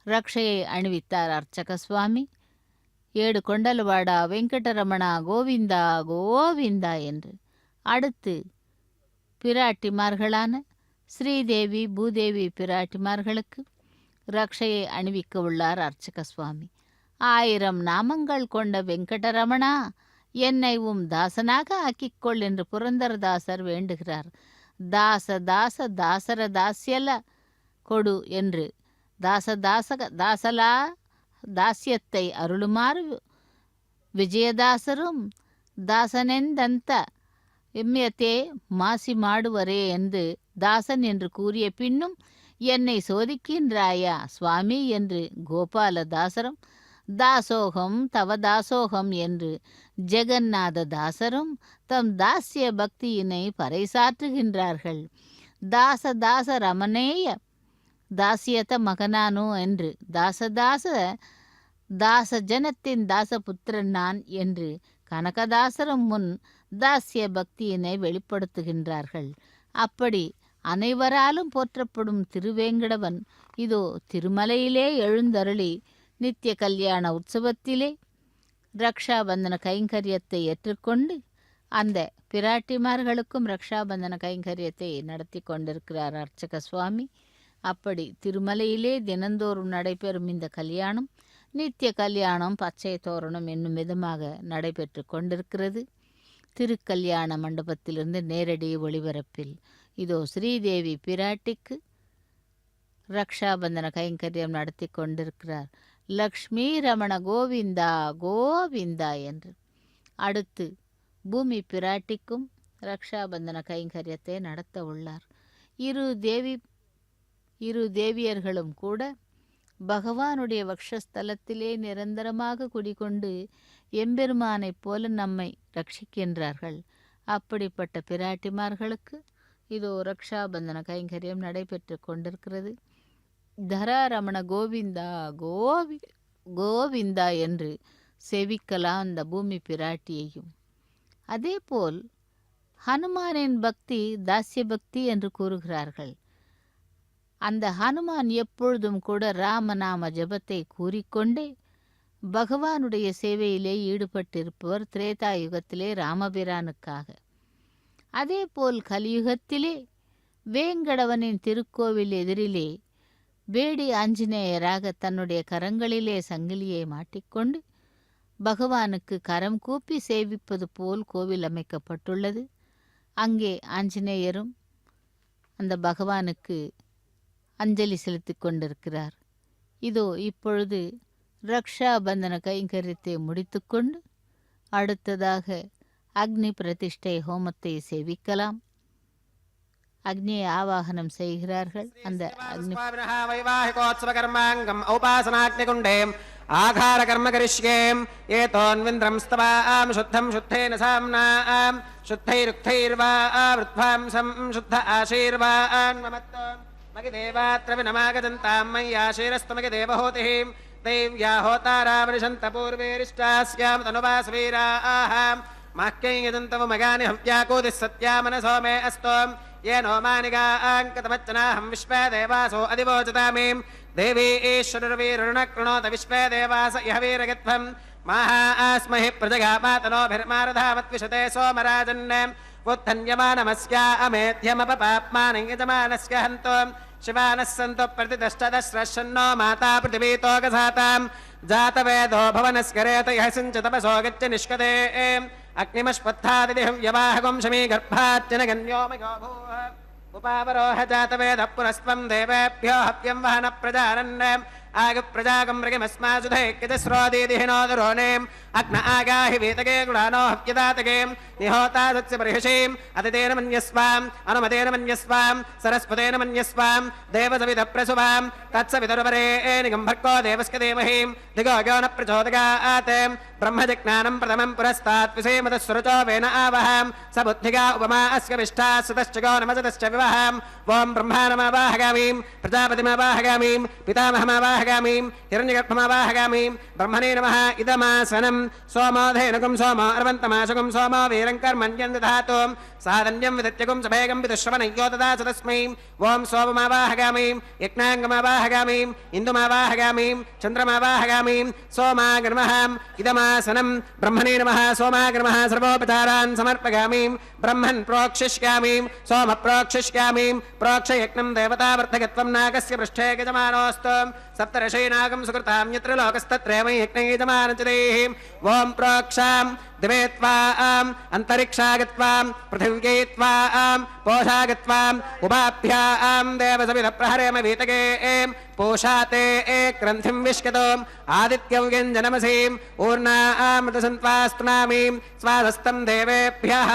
ரக்ஷையை அணிவித்தார் அர்ச்சக சுவாமி. ஏடு கொண்டல்வாடா வெங்கடரமணா கோவிந்தா கோவிந்தா என்று. அடுத்து பிராட்டிமார்களான ஸ்ரீதேவி பூதேவி பிராட்டிமார்களுக்கு ரக்ஷையை அணிவிக்க உள்ளார் அர்ச்சக சுவாமி. 1000 நாமங்கள் கொண்ட வெங்கடரமணா, என்னை தாசனாக ஆக்கிக்கொள் என்று புரந்தரதாசர் வேண்டுகிறார். தாசர தாஸ்யல கொடு என்று தாசலா தாஸ்யத்தை அருளுமாறு விஜயதாசரும் தாசனெந்தந்த எம்யத்தே மாசி மாடுவரே என்று தாசன் என்று கூறிய பின்னும் என்னை சோதிக்கின்றாயா சுவாமி என்று கோபாலதாசரும் தாசோகம் தவ தாசோகம் என்று ஜெகநாத தாசரும் தம் தாசிய பக்தியினை பறைசாற்றுகின்றார்கள். தாச ரமணேய தாசியத மகனானோ என்று தாச ஜனத்தின் தாசபுத்திரன் நான் என்று கனகதாசரும் முன் தாசிய பக்தியினை வெளிப்படுத்துகின்றார்கள். அப்படி அனைவராலும் போற்றப்படும் திருவேங்கடவன் இதோ திருமலையிலே எழுந்தருளி நித்திய கல்யாண உற்சவத்திலே ரக்ஷாபந்தன கைங்கரியத்தை ஏற்றுக்கொண்டு அந்த பிராட்டிமார்களுக்கும் ரக்ஷாபந்தன கைங்கரியத்தை நடத்தி கொண்டிருக்கிறார் அர்ச்சக சுவாமி. அப்படி திருமலையிலே தினந்தோறும் நடைபெறும் இந்த கல்யாணம் நித்திய கல்யாணம் பச்சை தோரணம் என்னும் விதமாக நடைபெற்று கொண்டிருக்கிறது. திருக்கல்யாண மண்டபத்திலிருந்து நேரடி ஒளிபரப்பில் இதோ ஸ்ரீதேவி பிராட்டிக்கு ரக்ஷாபந்தன கைங்கரியம் நடத்தி கொண்டிருக்கிறார். லக்ஷ்மி ரமண கோவிந்தா கோவிந்தா என்று. அடுத்து பூமி பிராட்டிக்கும் ரக்ஷாபந்தன கைங்கரியத்தை நடத்த உள்ளார். இரு தேவியர்களும் கூட பகவானுடைய வக்ஷஸ்தலத்திலே நிரந்தரமாக குடிகொண்டு எம்பெருமானைப் போல நம்மை ரட்சிக்கின்றார்கள். அப்படிப்பட்ட பிராட்டிமார்களுக்கு இதோ ரக்ஷாபந்தன கைங்கரியம் நடைபெற்று கொண்டிருக்கிறது. தராரமண கோவிந்தா கோவிந்தா என்று செவிக்கலாம் அந்த பூமி பிராட்டியையும். அதேபோல் ஹனுமானின் பக்தி தாஸ்ய பக்தி என்று கூறுகிறார்கள். அந்த ஹனுமான் எப்பொழுதும் கூட ராமநாம ஜபத்தை கூறிக்கொண்டே பகவானுடைய சேவையிலே ஈடுபட்டிருப்பவர். திரேதாயுகத்திலே ராமபிரானுக்காக. அதேபோல் கலியுகத்திலே வேங்கடவனின் திருக்கோவில் எதிரிலே வேடி ஆஞ்சநேயராக தன்னுடைய கரங்களிலே சங்கிலியை மாட்டிக்கொண்டு பகவானுக்கு கரம் கூப்பி சேவிப்பது போல் கோவில் அமைக்கப்பட்டுள்ளது. அங்கே ஆஞ்சநேயரும் அந்த பகவானுக்கு அஞ்சலி செலுத்தி கொண்டிருக்கிறார். இதோ இப்பொழுது ரக்ஷாபந்தன கைங்கரியத்தை முடித்துக்கொண்டு அடுத்ததாக அக்னி பிரதிஷ்டை ஹோமத்தை சேவிக்கலாம். அக்னியை ஆவாகனம் செய்கிறார்கள். அந்த அக்னி வைவாஹிகோத்சவகர்மாங்கம் ஔபாசனாக்னிகுண்டே ஆகார கர்ம கரிஷ்யேம் ஏதோன்விந்திரம் ஸ்தவாம் சுத்தம் சுத்தேன சாம்னாம் சுத்தைருக்தைர்வா விருத்வாம்சம் சுத்த ஆசீர்வான் மமத்தம் மகிதேவாத்ர வினமாகஜந்தாம் மய்யாசீரஸ்தமகி தேவஹோதிः दैव्या होतारावनिषन्त पूर्वेरिष्टास्यां तनुवासवीराः माह्यै यजन्तवमगानि हव्याकूतिः सत्या मनसो मे अस्तु येनो मानिगाङ्कतमच्चनाहं विश्वे देवासो अधिवोचतामीं देवी ईश्वरवीरुणकृणोत विश्वे देवास इह वीरगत्वं माहास्महि प्रजगामातनोभिर्मारधावत्विशते सोमराजन् उत्थन्यमानमस्या अमेध्यमपपाप्मानं यजमानस्य हन्तो शिवानः सन्तु प्रतिदष्टदश्रशन्नो माता पृथिवीतो गसातां जातवेदो भवनस्करेत यः सिञ्चतपसो गच्छ निष्कते अग्निमश्वत्थादिहव्यवाहगं शमी गर्भाच्चनगन्यो मयो भूः उपावरोह जातवेदः पुनस्त्वं देवेभ्यो हव्यं वहन प्रजानन् आगप्रजागं मृगमस्माजुधैक्यजस्रोदीदिहिनोदरोणेम् अग्न आगाहि वीतगे गुणानो हव्यदातगे निहोता सत्स्य परिहषीम् अतितेन मन्यस्वाम् अनुमतेन मन्यस्वाम् सरस्वतेन मन्यस्वाम् देवसविदप्रसुवाम् तत्सवितुर्वरेणिगं भर्गो देवस्य धीमहिम् दिगो यो न प्रचोदयात् ब्रह्मजिज्ञानं प्रथमं पुरस्तात् विषेमतस्सुरचो वेन आवहाम् स बुद्धिगा उपमा अस्य विष्ठा सुतश्च गो नमसतश्च विवहाम् ॐ ब्रह्माणमावाहगामीम् प्रजापतिमावाहगामीम् पितामहमावाह इदमावाहगामीं हिरण्यगर्भमावाहगामीं ब्रह्मणे नमः इदमासनं सोमोधेनुकं सोमो अर्वन्तमाशुकं सोमो वीरङ्कर्मण्यं दधातु साधन्यं विदत्यगुं सभेगं विदुश्रवणय्यो ददासु तस्मै ॐ सोममावाहगामीं यज्ञाङ्गमावाहगामीं इन्दुमावाहगामीं चन्द्रमावाहगामीं सोमागर्मः इदमासनं ब्रह्मणे नमः सोमागर्मः सर्वोपचारान् समर्पयामि ब्रह्मन् प्रोक्षिष्यामि सोम प्रोक्षिष्यामि प्रोक्षयज्ञं देवतावर्धकत्वं नागस्य पृष्ठे गजमानोऽस्तु सप्तर्षीनागं सुकृतां यत्र लोकस्तत्रैव यज्ञे यजमानचदेः ॐ प्रोक्षां दिवे त्वाम् अन्तरिक्षागत्वां पृथिव्यै त्वां पोषागत्वाम् उभाभ्यां देवसविधप्रहरेम वीतगे पोषाते ग्रन्थिं विश्कतोम् आदित्यव्यञ्जनमसीम् ऊर्णामृतसन्त्वास्तुनामीं स्वादस्तं देवेभ्यः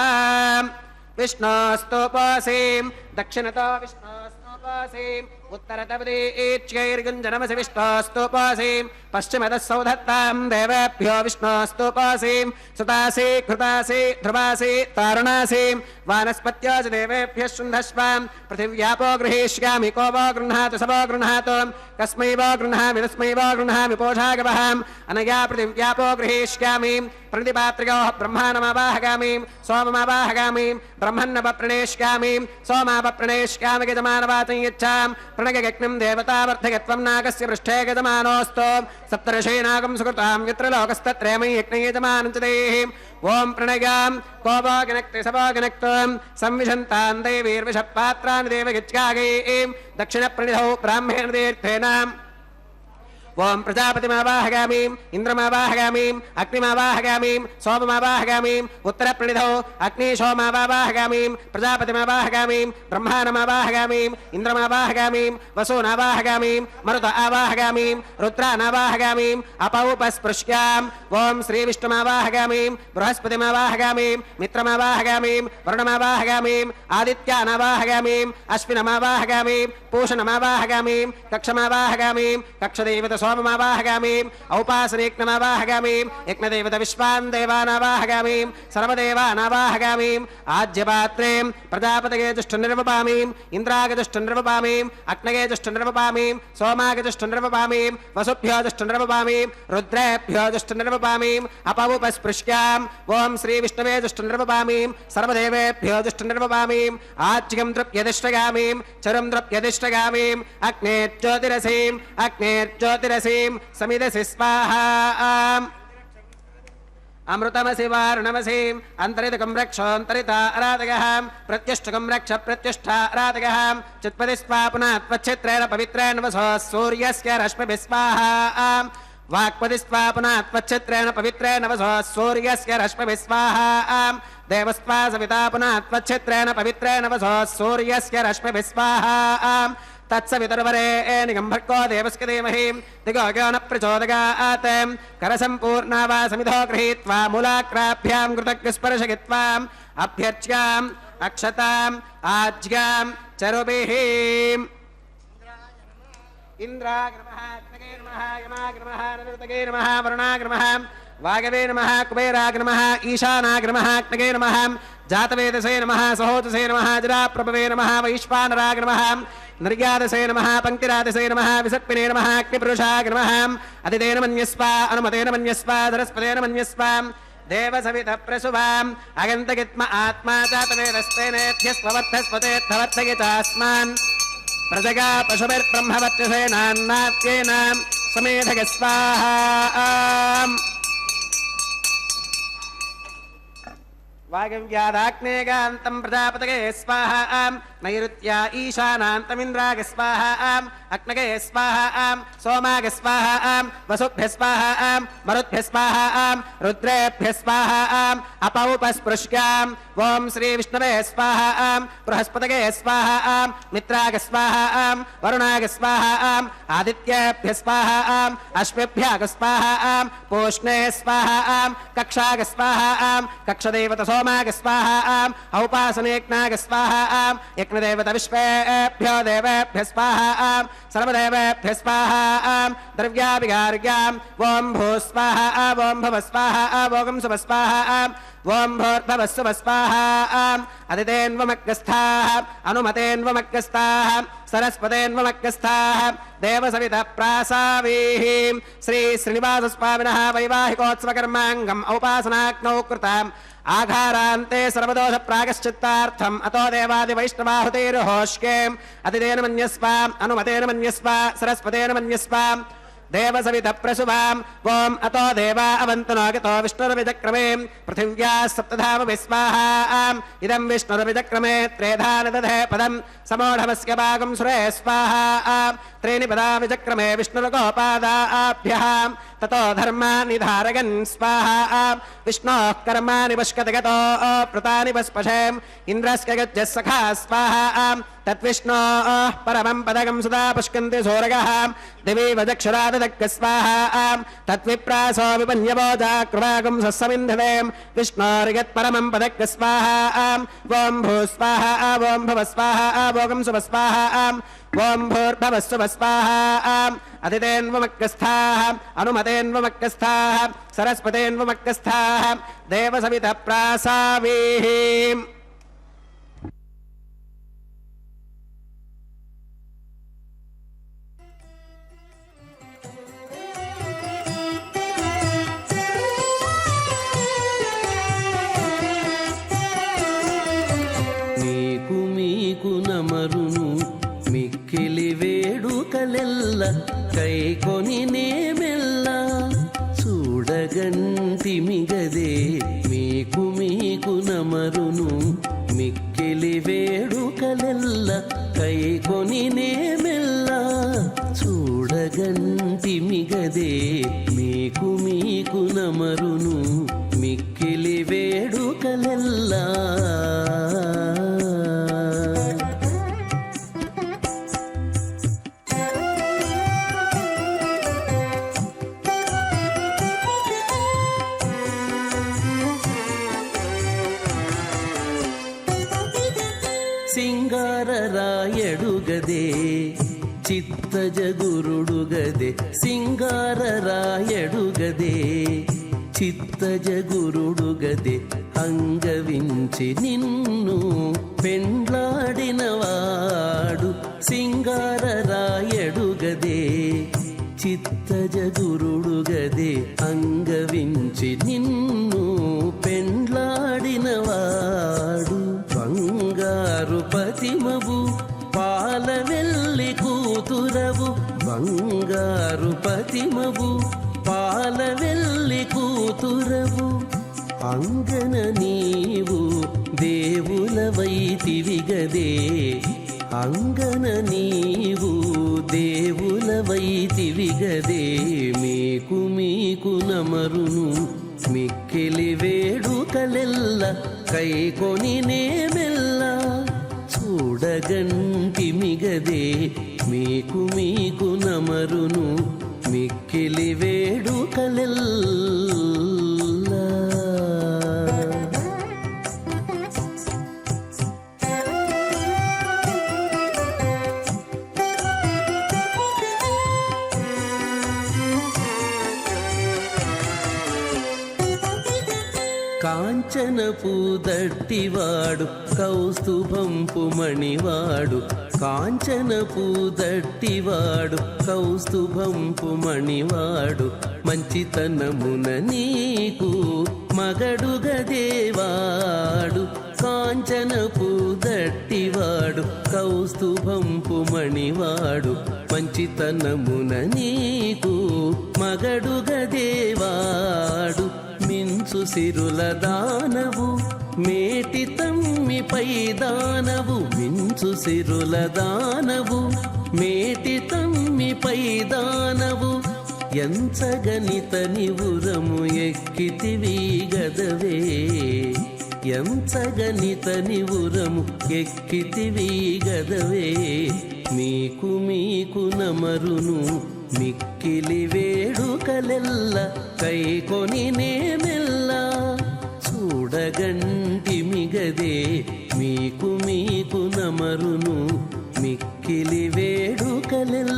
विष्णोस्तोपासीं दक्षिणतो विष्णोस्तोपासीं उत्तरतपदीच्यैर्गुञ्जनमसि विष्णोस्तोपासीं पश्चिमतः सौधत्तां देवेभ्यो विष्णोस्तोपासीं सुतासि कृतासि ध्रुवासि तारुणासीं वानस्पत्यो च देवेभ्यः शुन्धस्वां पृथिव्यापो गृहीष्यामि को वो गृह्णातु स वो गृह्णातु कस्मै वो गृह्णामि तस्मै वो गृह्णामि पोषागवहाम् अनया पृथिव्यापो गृहीष्यामि प्रणितिपात्रियोः ब्रह्माणमावाहगामीं सोममावाहगामीं ब्रह्मन्नवप्रणेष्यामि सोमावप्रणेष्यामि गजमानवाचं यच्छां प्रणगयज्ञं देवतावर्धकत्वं नागस्य पृष्ठे गजमानोऽस्तु सप्तर्षीनागं सुकृतां यत्र लोकस्तत्रैमयि यज्ञे यजमानं च देः ॐ प्रणयां को वो गणक्ति स वो गणक्त्वं संविशन्तां देवीर्विषपात्राणि देवगित्यागैं दक्षिणप्रणिधौ ब्राह्मेण तीर्थेन ओम प्रजापतिमावाहगामीं इंद्रमावाहगामीं अग्निमावाहगामीं सोममावाहगामीं उत्तरप्रणिधौ अग्निशोमावाहगामीं प्रजापतिमावाहगामीं ब्रह्माणमावाहगामीं इंद्रमावाहगामीं वसूनावाहगामीं मरुत आवाहगामीं रुद्रानावाहगामीं अपौपस्पृश्यां ओम श्रीविष्णुमावाहगामीं बृहस्पतिमावाहगामीं मित्रमावाहगामीं वरुणमावाहगामीं आदित्यानावाहगामीं अश्विनमावाहगामीं पूषणमावाहगामीं कक्षमावाहगामीं कक्षदेवत सोममावाहगामीं औपासनेक्नमावाहगामीं यज्ञदेवत विश्वान् देवानावाहगामीं सर्वदेवानावाहगामीं आज्यपात्रें प्रजापतये जुष्टनिर्वपामीं इन्द्राय जुष्टनिर्वपामीं अग्नये जुष्टनिर्वपामीं सोमाय जुष्टनिर्वपामीं वसुभ्यो जुष्टनिर्वपामीं रुद्रेभ्यो जुष्टनिर्वपामीं अपौपस्पृश्यां ॐ श्रीविष्णवे जुष्टनिर्वपामीं सर्वदेवेभ्यो जुष्टनिर्वपामीं आज्यं द्रव्यदिष्टगामीं चरुं द्रव्यदिष्टगामीं अग्नेर्ज्योतिरसीं समिदसि स्वाहा अमृतमसि वारुणमसीम् अन्तरितकं रक्षोऽन्तरिता अराधयः प्रत्यष्टकं रक्ष प्रत्यष्ठा अराधयः चित्पदि स्वा पुनः त्वच्छित्रेण पवित्रेण वसो सूर्यस्य रश्मिभिः स्वाहा वाक्पदि स्वा पुनः त्वच्छित्रेण पवित्रेण वसो सूर्यस्य रश्मिभिः स्वाहा देवस्त्वा सविता पुनः त्वच्छित्रेण पवित्रेण वसो सूर्यस्य रश्मिभिः स्वाहा तत्सवितुर्वरेण्यं भर्गो देवस्य धीमहि दिगो यो न प्रचोदयात् करसम्पूर्णा वा समिधो गृहीत्वा मूलाग्राभ्यां कृतज्ञस्पर्शयित्वाम् अभ्यर्च्याम् अक्षताम् आज्ञां चरुभिः इन्द्राग्रमः अग्नगे नमः यमाग्रमः नरुतगे नमः वरुणाग्रमः वागवे नमः कुबेराग्रमः ईशानाग्रमः अग्नगे नमः जातवेदसे नमः सहोतसे नमः जराप्रभवे नमः वैश्वानराग्रमः निर्यादसे नमः पंक्तिरादसे नमः विसर्पिणे नमः अग्निपुरुषाय नमः अतिदेन मन्यस्व अनुमतेन मन्यस्व धरस्पतेन मन्यस्व देवसवितः प्रसुवाम् अगन्तगित्म आत्मा जातवेदस्तेनेभ्यस्ववर्धस्वतेऽर्थवर्धये चास्मान् प्रजगा पशुभिर्ब्रह्मवर्चसेनान्नात्येन समेधय स्वाहा वागव्यादाग्नेगान्तं प्रजापतये स्वाहा नैऋत्या ईशानान्तमिन्द्राय स्वाहा अग्नगे स्वाहा सोमाय स्वाहा वसुभ्यः स्वाहा मरुद्भ्यः स्वाहा रुद्रेभ्यः स्वाहा अपौपस्पृश्याम् ॐ श्रीविष्णवे स्वाहा बृहस्पतये स्वाहा मित्राय स्वाहा वरुणाय स्वाहा आदित्येभ्यः स्वाहा अश्वेभ्यः स्वाहा पूष्णे स्वाहा कक्षाय स्वाहा कक्षदेवत सोमाय स्वाहा औपासनेक्नाय स्वाहा यज्ञदेवत विश्वेभ्यो देवेभ्यः स्वाहा सर्वदेवेभ्यः स्वाहा द्रव्याभिगार्याम् ॐ भू स्वाहा ॐ भव स्वाहा ॐ सुभ स्वाहा ఓం భూర్భవస్సువ స్వాహా అదితేన్వమగ్గస్థాః అనుమతేన్వమగ్గస్థాః సరస్వతేన్వమగ్గస్థాః దేవసవిత ప్రాసావీః శ్రీ శ్రీనివాస స్వామినః వైవాహికోత్సవకర్మాంగం ఔపాసనాగ్నౌ కృతాం ఆఘారాంతే సర్వదోష ప్రాగశ్చిత్తార్థం అతో దేవాది వైష్ణవాహుతేర్హోష్కేం అతిదేన మన్యస్వాం అనుమతేన మన్యస్వా సరస్వతేన మన్యస్వాం దేవసవిత ప్రసువాం ఓం అతో దేవా అవంతనోగతో విష్ణురవిచక్రమే పృథివ్యా సప్తధామ విస్వాహా ఇదం విష్ణురవిచక్రమే త్రేధాన దధే పదం సమోఢమస్య భాగం సురే స్వాహా త్రీణి పదా విచక్రమే విష్ణురగోపాదాభ్యః తతో ధర్మాని ధారయన్ స్వాహా విష్ణోః కర్మాణి పశ్కతగతో పృతాని పస్పశేం ఇంద్రస్య గజ్జः సఖా స్వాహా తద్విష్ణోః పరమం పదగం సదా పుష్కంతి సూరగः దివి వదక్షరాదదగ్గ స్వాహా తద్విప్రాసో విపన్యవోజా కృపాగం సస్సమింధతే విష్ణోర్యత్ పరమం పదగ్గ స్వాహా ఓం భూ స్వాహా ఓం భవ స్వాహా భోగం సువ స్వాహా ఓం భూర్భవస్సువ స్వాహా అదితేన్వమగ్గస్థాః అనుమతేన్వమగ్గస్థాః సరస్వతేన్వమగ్గస్థాః దేవసవిత ప్రాసావీః మీకు నమరును మిక్కిలి వేడుకలెల్ల కైకొని నేమెల్ల చూడగంటిమిగదే మీకు నమరును మిక్కిలి వేడుకలెల్ల కైకొని నేమెల్ల చూడగంటిమిగదే మీకు నమరును మిక్కిలి వేడుకలెల్లా సింగారరాయడుగదే చిత్తజగురుడుగదే సింగారరాయడుగదే చిత్తజగురుడుగదే అంగవించి నిన్ను పెండ్లాడినవాడు సింగారరాయడుగదే చిత్తజగురుడుగదే అంగవించి నిన్ను పెండ్లాడినవాడు బంగారు పతిమవు పాలవెల్లి కూతురవు బంగారు పతిమవు పాలవెల్లి కూతురవు అంగన నీవు దేవులవైతివిగదే అంగన నీవు దేవులవైతివిగదే మీకు నమరును మిక్కిలి వేడుకలెల్ల కైకొని నేమెల్ల చూడగంటిమిగదే మీకు నమరును మిక్కిలి వేడుకలెల్లా కాంచనపు దట్టివాడు కౌస్తుభంపు మణివాడు కాంచనపు దట్టివాడు కౌస్తుభంపు మణివాడు మంచితనమున నీకు మగడుగదేవాడు కాంచనపు దట్టివాడు కౌస్తుభంపు మణివాడు మంచితనమున నీకు మగడుగదేవాడు మించు సిరుల దానవు మేటి తమ్మిపై దానవు మించు సిరుల దానవు మేటి తమ్మిపై దానవు ఎంచగనిత నివురము ఎక్కితివి గదవే ఎంచగనిత నివురము ఎక్కితివి గదవే మీకు నమరును మిక్కిలి వేడుకలెల్ల కైకొని నేమెల్ల చూడగంటిమిగదే మీకు నమరును మిక్కిలి వేడుకలెల్లా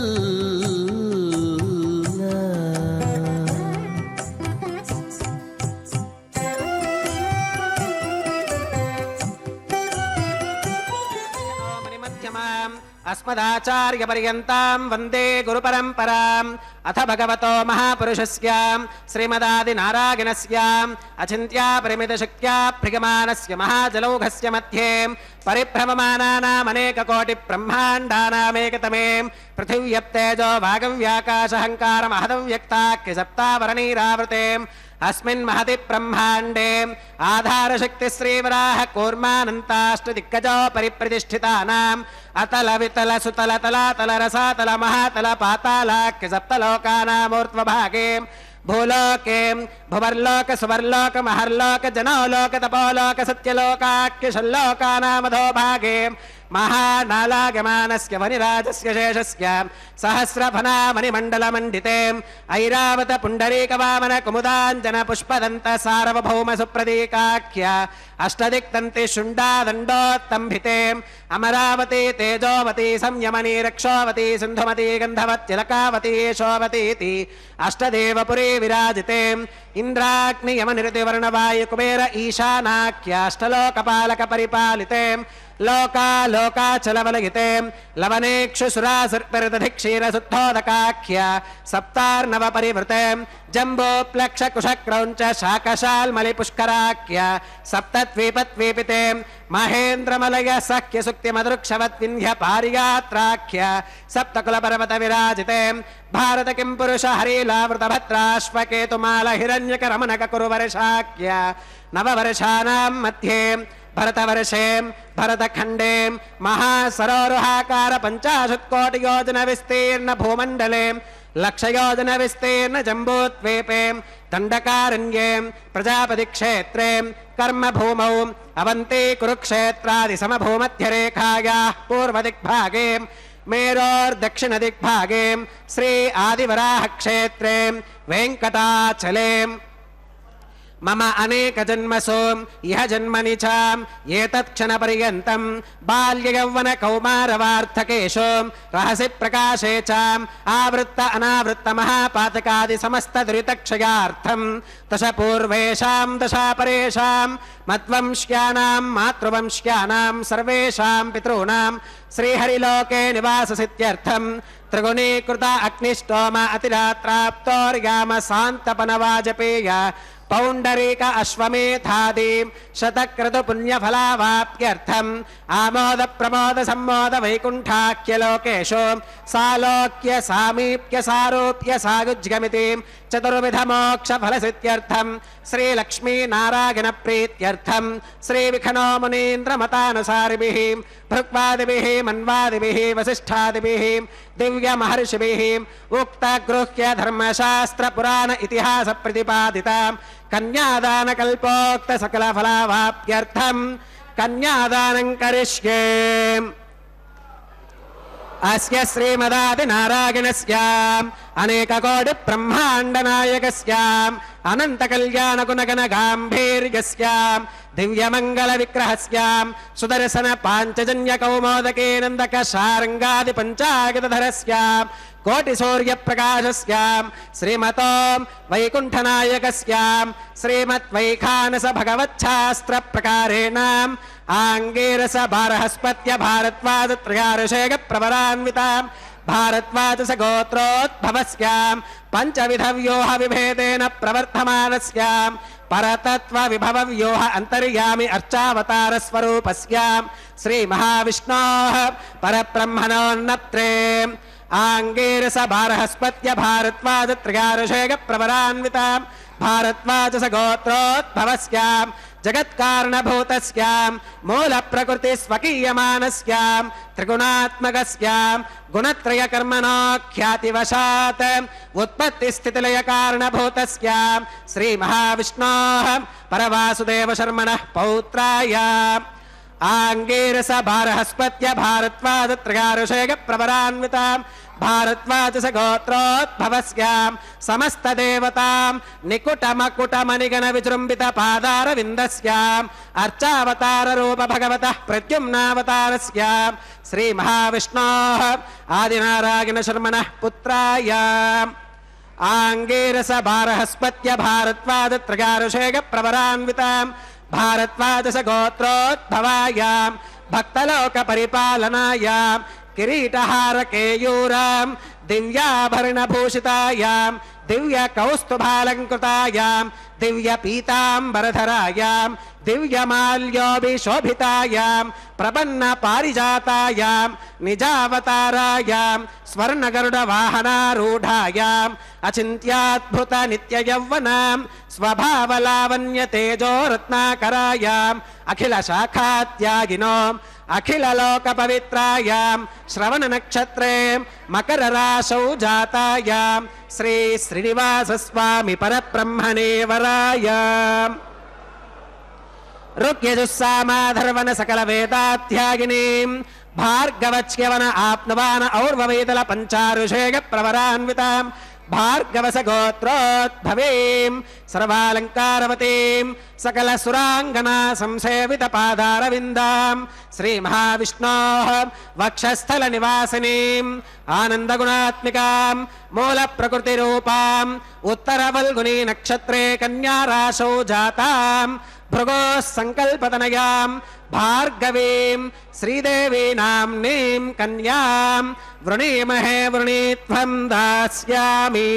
अस्मदाचार्यपर्यन्तां वन्दे गुरुपरम्पराम् अथ भगवतो महापुरुषस्य श्रीमदादिनारायणस्य अचिन्त्यापरिमितशक्त्या प्रियमाणस्य महाजलौघस्य मध्ये परिभ्रममानानामनेककोटिब्रह्माण्डानामेकतमे पृथिव्यप्तेजो वागव्याकाशहङ्कारमहदव्यक्ताख्य सप्तावरणीरावृते अस्मिन् महति ब्रह्माण्डे आधारशक्ति श्रीवराह कूर्मानन्ताष्टदिग्गजो परिप्रतिष्ठितानाम् अतल वितल सुतल तलातल रसातल महातल पातालाख्य सप्तलोकानामूर्ध्वभागे भूलोके भुवर्लोक सुवर्लोक महर्लोक जनोलोक तपोलोक सत्यलोकाख्य षल्लोकानामधोभागे महानालागमानस्य वनिराजस्य शेषस्य सहस्रफनामणिमण्डलमण्डिते ऐरावत पुण्डरीकवामन कुमुदाञ्जन पुष्पदन्त सार्वभौम सुप्रतीकाख्य अष्टदिक्तन्ति शुण्डादण्डोत्तम्भिते अमरावती तेजोवती संयमनी रक्षोवती सिन्धुमती गन्धवत्यलकावती यशोवतीति अष्टदेवपुरी विराजिते इन्द्राग्नि यमनिरतिवर्णवायु कुबेर ईशानाख्य अष्टलोकपालक परिपालिते लोका लोकाचलवलयिते लवनेक्षुसुरासुर्पिरदधिक्षीरसुद्धोदकाख्य सप्तार्णव परिवृते जम्बोप्लक्षकुशक्रौञ्च शाकशाल्मलिपुष्कराख्य सप्तद्वीपद्वीपिते महेन्द्रमलय सख्य सुक्तिमदृक्षवद्विन्ध्य पारियात्राख्य सप्तकुलपर्वत विराजिते भारत किं पुरुष हरीलावृतभद्राश्वकेतुमाल हिरण्यकरमणक कुरुवर्षाख्य नववर्षाणां मध्ये भरतवर्षे भरतखण्डे महासरोरुहाकार 50 कोटि योजन विस्तीर्ण भूमण्डले लक्षयोजन विस्तीर्ण जम्बूद्वीपे दण्डकारण्ये प्रजापतिक्षेत्रे कर्मभूमौ अवन्ती कुरुक्षेत्रादि समभूमध्यरेखायाः पूर्वदिग्भागे मेरोर्दक्षिणदिग्भागे श्री आदिवराहक्षेत्रे वेङ्कटाचले मम अनेक जन्मसु यह जन्मनि च एतत्क्षणपर्यन्तं बाल्ययौवन कौमारवार्थकेषु रहसि प्रकाशे च आवृत्त अनावृत्त महापातकादि समस्त दुरितक्षयार्थं दश पूर्वेषां दशापरेषां मद्वंश्यानां मातृवंश्यानां सर्वेषां पितॄणां श्रीहरिलोके निवाससिद्ध्यर्थं त्रिगुणीकृत अग्निष्टोम अतिरात्राप्तोर्याम शान्तपनवाजपेय पौण्डरीक अश्वमेधादि शतक्रतु पुण्यफलावाप्त्यर्थम् आमोद प्रमोद सम्मोद वैकुण्ठाख्यलोकेषु सालोक्य सामीप्य सारूप्य सायुज्यमिति चतुर्विध मोक्ष फलसिद्ध्यर्थम् श्रीलक्ष्मी नारायण प्रीत्यर्थम् श्रीविखनो मुनीन्द्र मतानुसारिभिः भृग्वादिभिः मन्वादिभिः वसिष्ठादिभिः दिव्य महर्षिभिः उक्त गृह्य धर्मशास्त्र पुराण इतिहास प्रतिपादिता कन्यादान कल्पोक्त सकल फलावाप्त्यर्थम् कन्यादानं करिष्ये। अस्य श्रीमदादिनारायणस्य अनेककोटि ब्रह्माण्डनायकस्य अनंत कल्याण गुणगण गांभीर्यस्य दिव्यमंगल विग्रहस्य सुदर्शन पांचजन्य कौमोदके नंदक शारंगादि पंचागतधरस्य कोटि सूर्य प्रकाशस्य श्रीमतो वैकुंठनायकस्य श्रीमद्वैखानस भगवच्छास्त्र प्रकारेण आंगीरस बारहस्पत्य भारद्वाज त्रयारुषेक प्रवरान्विता भारद्वाज गोत्रोद्भवस्य पंचविध व्यूह विभेदेन प्रवर्धमानस्य परतत्व विभव व्यूह अंतर्यामि अर्चावतार स्वरूपस्य श्री महाविष्णोः परब्रह्मणोन्नत्रे आंगीरस बारहस्पत्य भारद्वाज त्रयारुषेक प्रवरान्विता भारद्वाज गोत्रोद्भवस्य जगत्कारणभूतस्य मूल प्रकृति स्वकीयमानस्य त्रिगुणात्मकस्य गुणत्रय कर्मणो ख्यातिवशात् उत्पत्ति स्थितिलय कारणभूतस्य श्री महाविष्णोः परवासुदेव शर्मणः पौत्राय आंगीरस बारहस्पत्य भारद्वाज त्रयारुषेक प्रवरान्विता भारद्वाज गोत्रोद्भवस्य समस्त देवतां निकुटमकुटमनिगण विजृंभित पादारविन्दस्य अर्चावतार रूप भगवतः प्रद्युम्नावतारस्य श्री महाविष्णोः आदिनारायण शर्मणः पुत्राय आंगीरस बारहस्पत्य भारद्वाज त्रयारुषेक प्रवरान्विता भारद्वाज गोत्रोद्भवाय भक्तलोक परिपालनाय किरीटहारकेयूरां दिव्याभरणभूषितायां दिव्यकौस्तुभालङ्कृतायां दिव्यपीताम्बरधरायां दिव्यमाल्योभिशोभितायां प्रपन्नपारिजातायां निजावतारायां स्वर्णगरुडवाहनारूढायाम् अचिन्त्याद्भुतनित्ययौवनां स्वभावलावण्यतेजोरत्नाकरायाम् अखिलशाखात्यागिनोम् अखिललोकपवित्रायां श्रवणनक्षत्रे मकरराशौ जातायां श्री श्रीनिवासस्वामि परब्रह्मणे वरायाम् ऋग्यजुस्सामाधर्वण सकलवेदाध्यागिनीं भार्गवच्यवन आप्नुवान और्ववेदल पञ्चारुषेय प्रवरान्वितां भार्गवसगोत्रोद्भवीं सर्वालङ्कारवतीं सकलसुराङ्गना संसेवितपादारविन्दां श्रीमहाविष्णोः वक्षस्थलनिवासिनीम् आनन्दगुणात्मिकां मूलप्रकृतिरूपाम् उत्तरवल्गुनी नक्षत्रे कन्याराशौ जातां भृगोः सङ्कल्पतनयां भार्गवीं श्रीदेवी नाम्नीं कन्यां वृणीमहे वृणीत्वं दास्यामि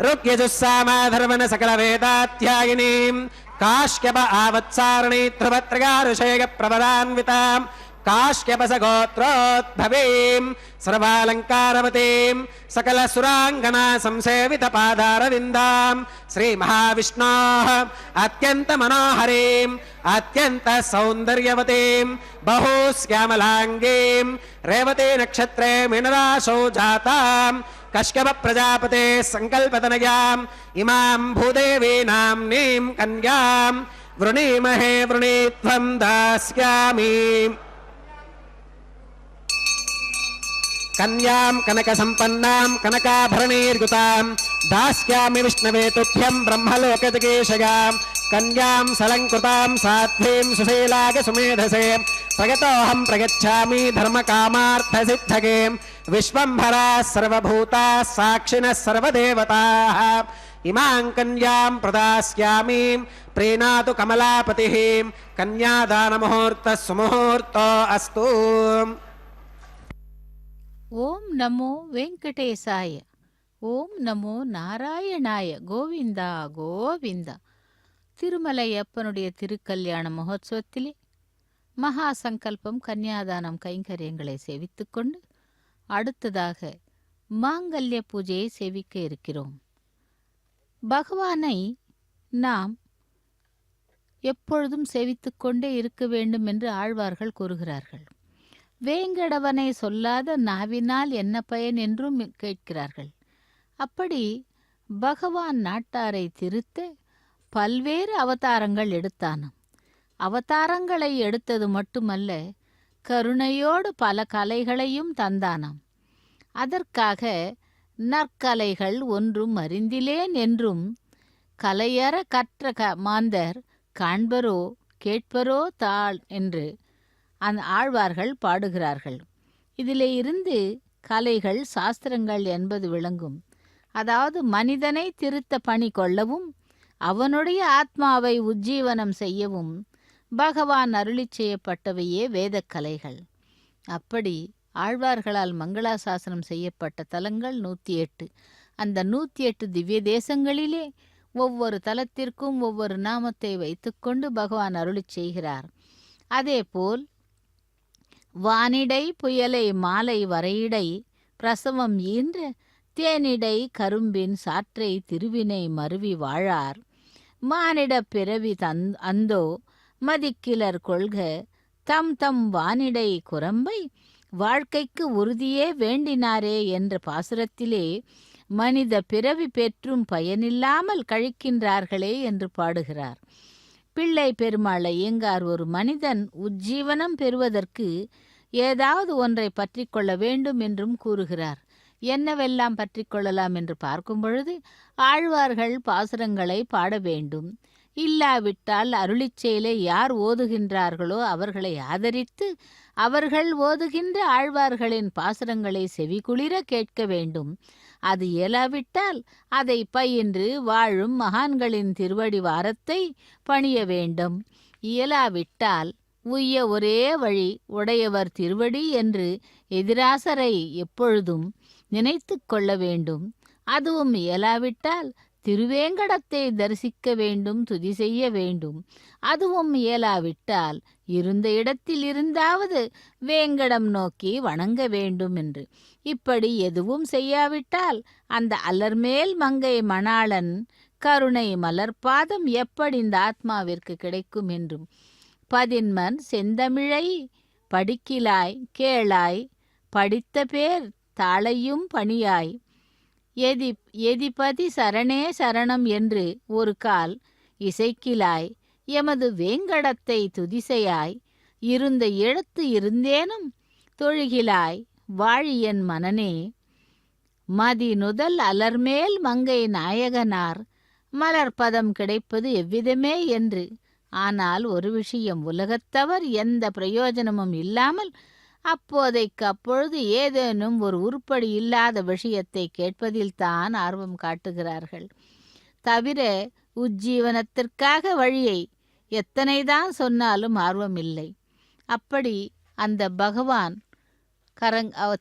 ऋग्यजुस्सामाधर्वण सकलवेदाध्यायिनीं काश्यप आवत्सारिणी ध्रुवत्रयारुषेय प्रवरान्वितां काश्यपसगोत्रोद्भवीं सर्वालङ्कारवतीं सकलसुराङ्गना संसेवितपादारविन्दां श्रीमहाविष्णोः अत्यन्तमनोहरीम् अत्यन्तसौन्दर्यवतीं बहुश्यामलाङ्गीं रेवती नक्षत्रे मीनराशौ जातां कश्यपप्रजापते सङ्कल्पतनयाम् इमां भूदेवी नाम्नीं कन्यां वृणीमहे वृणीत्वं दास्यामि कन्यां कनकसम्पन्नां कनकाभरणैर्युतां दास्यामि विष्णवे तुभ्यं ब्रह्मलोकजगेशयां कन्यां सलङ्कृतां साध्वीं सुशीलाय सुमेधसे प्रगतोऽहं प्रगच्छामि धर्मकामार्थसिद्धगे विश्वम्भराः सर्वभूताः साक्षिणः सर्वदेवताः इमां कन्यां प्रदास्यामि प्रीणातु कमलापतिः कन्यादानमुहूर्तः सुमुहूर्तो अस्तु। ஓம் நமோ வெங்கடேசாய, ஓம் நமோ நாராயணாய, கோவிந்தா கோவிந்தா. திருமலையப்பனுடைய திருக்கல்யாண மகோத்சவத்திலே மகா சங்கல்பம் கன்னியாதானம் கைங்கரியங்களை சேவித்துக்கொண்டு அடுத்ததாக மாங்கல்ய பூஜையை சேவிக்க இருக்கிறோம். பகவானை நாம் எப்பொழுதும் சேவித்துக்கொண்டே இருக்க வேண்டும் என்று ஆழ்வார்கள் கூறுகிறார்கள். வேங்கடவனை சொல்லாத நாவினால் என்ன பயன் என்றும் கேட்கிறார்கள். அப்படி பகவான் நாட்டாரை திருத்த பல்வேறு அவதாரங்கள் எடுத்தானாம். அவதாரங்களை எடுத்தது மட்டுமல்ல, கருணையோடு பல கலைகளையும் தந்தானாம். அதற்காக நற்கலைகள் ஒன்றும் அறிந்திலேன் என்றும் கலையற கற்ற மாந்தர் காண்பரோ கேட்பரோ தாள் என்று அந்த ஆழ்வார்கள் பாடுகிறார்கள். இதிலே இருந்து கலைகள் சாஸ்திரங்கள் என்பது விளங்கும். அதாவது மனிதனை திருத்த பணி கொள்ளவும் அவனுடைய ஆத்மாவை உஜ்ஜீவனம் செய்யவும் பகவான் அருளிச் செய்யப்பட்டவையே வேதக்கலைகள். அப்படி ஆழ்வார்களால் மங்களாசாசனம் செய்யப்பட்ட தலங்கள் 108. அந்த 108 திவ்ய தேசங்களிலே ஒவ்வொரு தலத்திற்கும் ஒவ்வொரு நாமத்தை வைத்துக்கொண்டு பகவான் அருளிச் செய்கிறார். அதேபோல் வானிடை புயலை மாலை வரையிடை பிரசவம் ஈன்ற தேனிடை கரும்பின் சாற்றை திருவினை மருவி வாழார் மானிட பிறவி அந்தோ மதிக்கிலர் கொள்க தம் தம் வானிடை குரம்பை வாழ்க்கைக்கு உறுதியே வேண்டினாரே என்ற பாசுரத்திலே மனித பிறவி பெற்றும் பயனில்லாமல் கழிக்கின்றார்களே என்று பாடுகிறார். பிள்ளை பெருமாள் ஐயங்கார் ஒரு மனிதன் உஜ்ஜீவனம் பெறுவதற்கு ஏதாவது ஒன்றை பற்றி கொள்ள வேண்டும் என்றும் கூறுகிறார். என்னவெல்லாம் பற்றி கொள்ளலாம் என்று பார்க்கும் பொழுது ஆழ்வார்கள் பாசுரங்களை பாட வேண்டும். இல்லாவிட்டால் அருளிச் செயலை யார் ஓதுகின்றார்களோ அவர்களை ஆதரித்து அவர்கள் ஓதுகின்ற ஆழ்வார்களின் பாசுரங்களை செவிகுளிர கேட்க வேண்டும். அது இயலாவிட்டால் அதை பயின்று வாழும் மகான்களின் திருவடி வாரத்தை பணிய வேண்டும். இயலாவிட்டால் உய்ய ஒரே வழி உடையவர் திருவடி என்று எதிராசரை எப்பொழுதும் நினைத்து கொள்ள வேண்டும். அதுவும் இயலாவிட்டால் திருவேங்கடத்தை தரிசிக்க வேண்டும், துதி செய்ய வேண்டும். அதுவும் இயலாவிட்டால் இருந்த இடத்தில் இருந்தாவது வேங்கடம் நோக்கி வணங்க வேண்டும் என்று. இப்படி எதுவும் செய்யாவிட்டால் அந்த அலர்மேல் மங்கை மணாளன் கருணை மலர்பாதம் எப்படி இந்த ஆத்மாவிற்கு கிடைக்கும் என்றும். பதின்மன் செந்தமிழை படிக்கிலாய் கேளாய், படித்த பேர் தாளையும் பணியாய், எதிபதி சரணே சரணம் என்று ஒரு கால் இசைக்கிலாய், எமது வேங்கடத்தை துதிசையாய், இருந்த இடத்து இருந்தேனும் தொழுகிலாய் வாழியன் மனனே. மதி நுதல் அலர்மேல் மங்கை நாயகனார் மலர்பதம் கிடைப்பது எவ்விதமே என்று. ஆனால் ஒரு விஷயம், உலகத்தவர் எந்த பிரயோஜனமும் இல்லாமல் அப்போதைக்கு அப்பொழுது ஏதேனும் ஒரு உருப்படி இல்லாத விஷயத்தை கேட்பதில்தான் ஆர்வம் காட்டுகிறார்கள். தவிர உஜ்ஜீவனத்திற்காக வழியை எத்தனைதான் சொன்னாலும் ஆர்வம் இல்லை. அப்படி அந்த பகவான்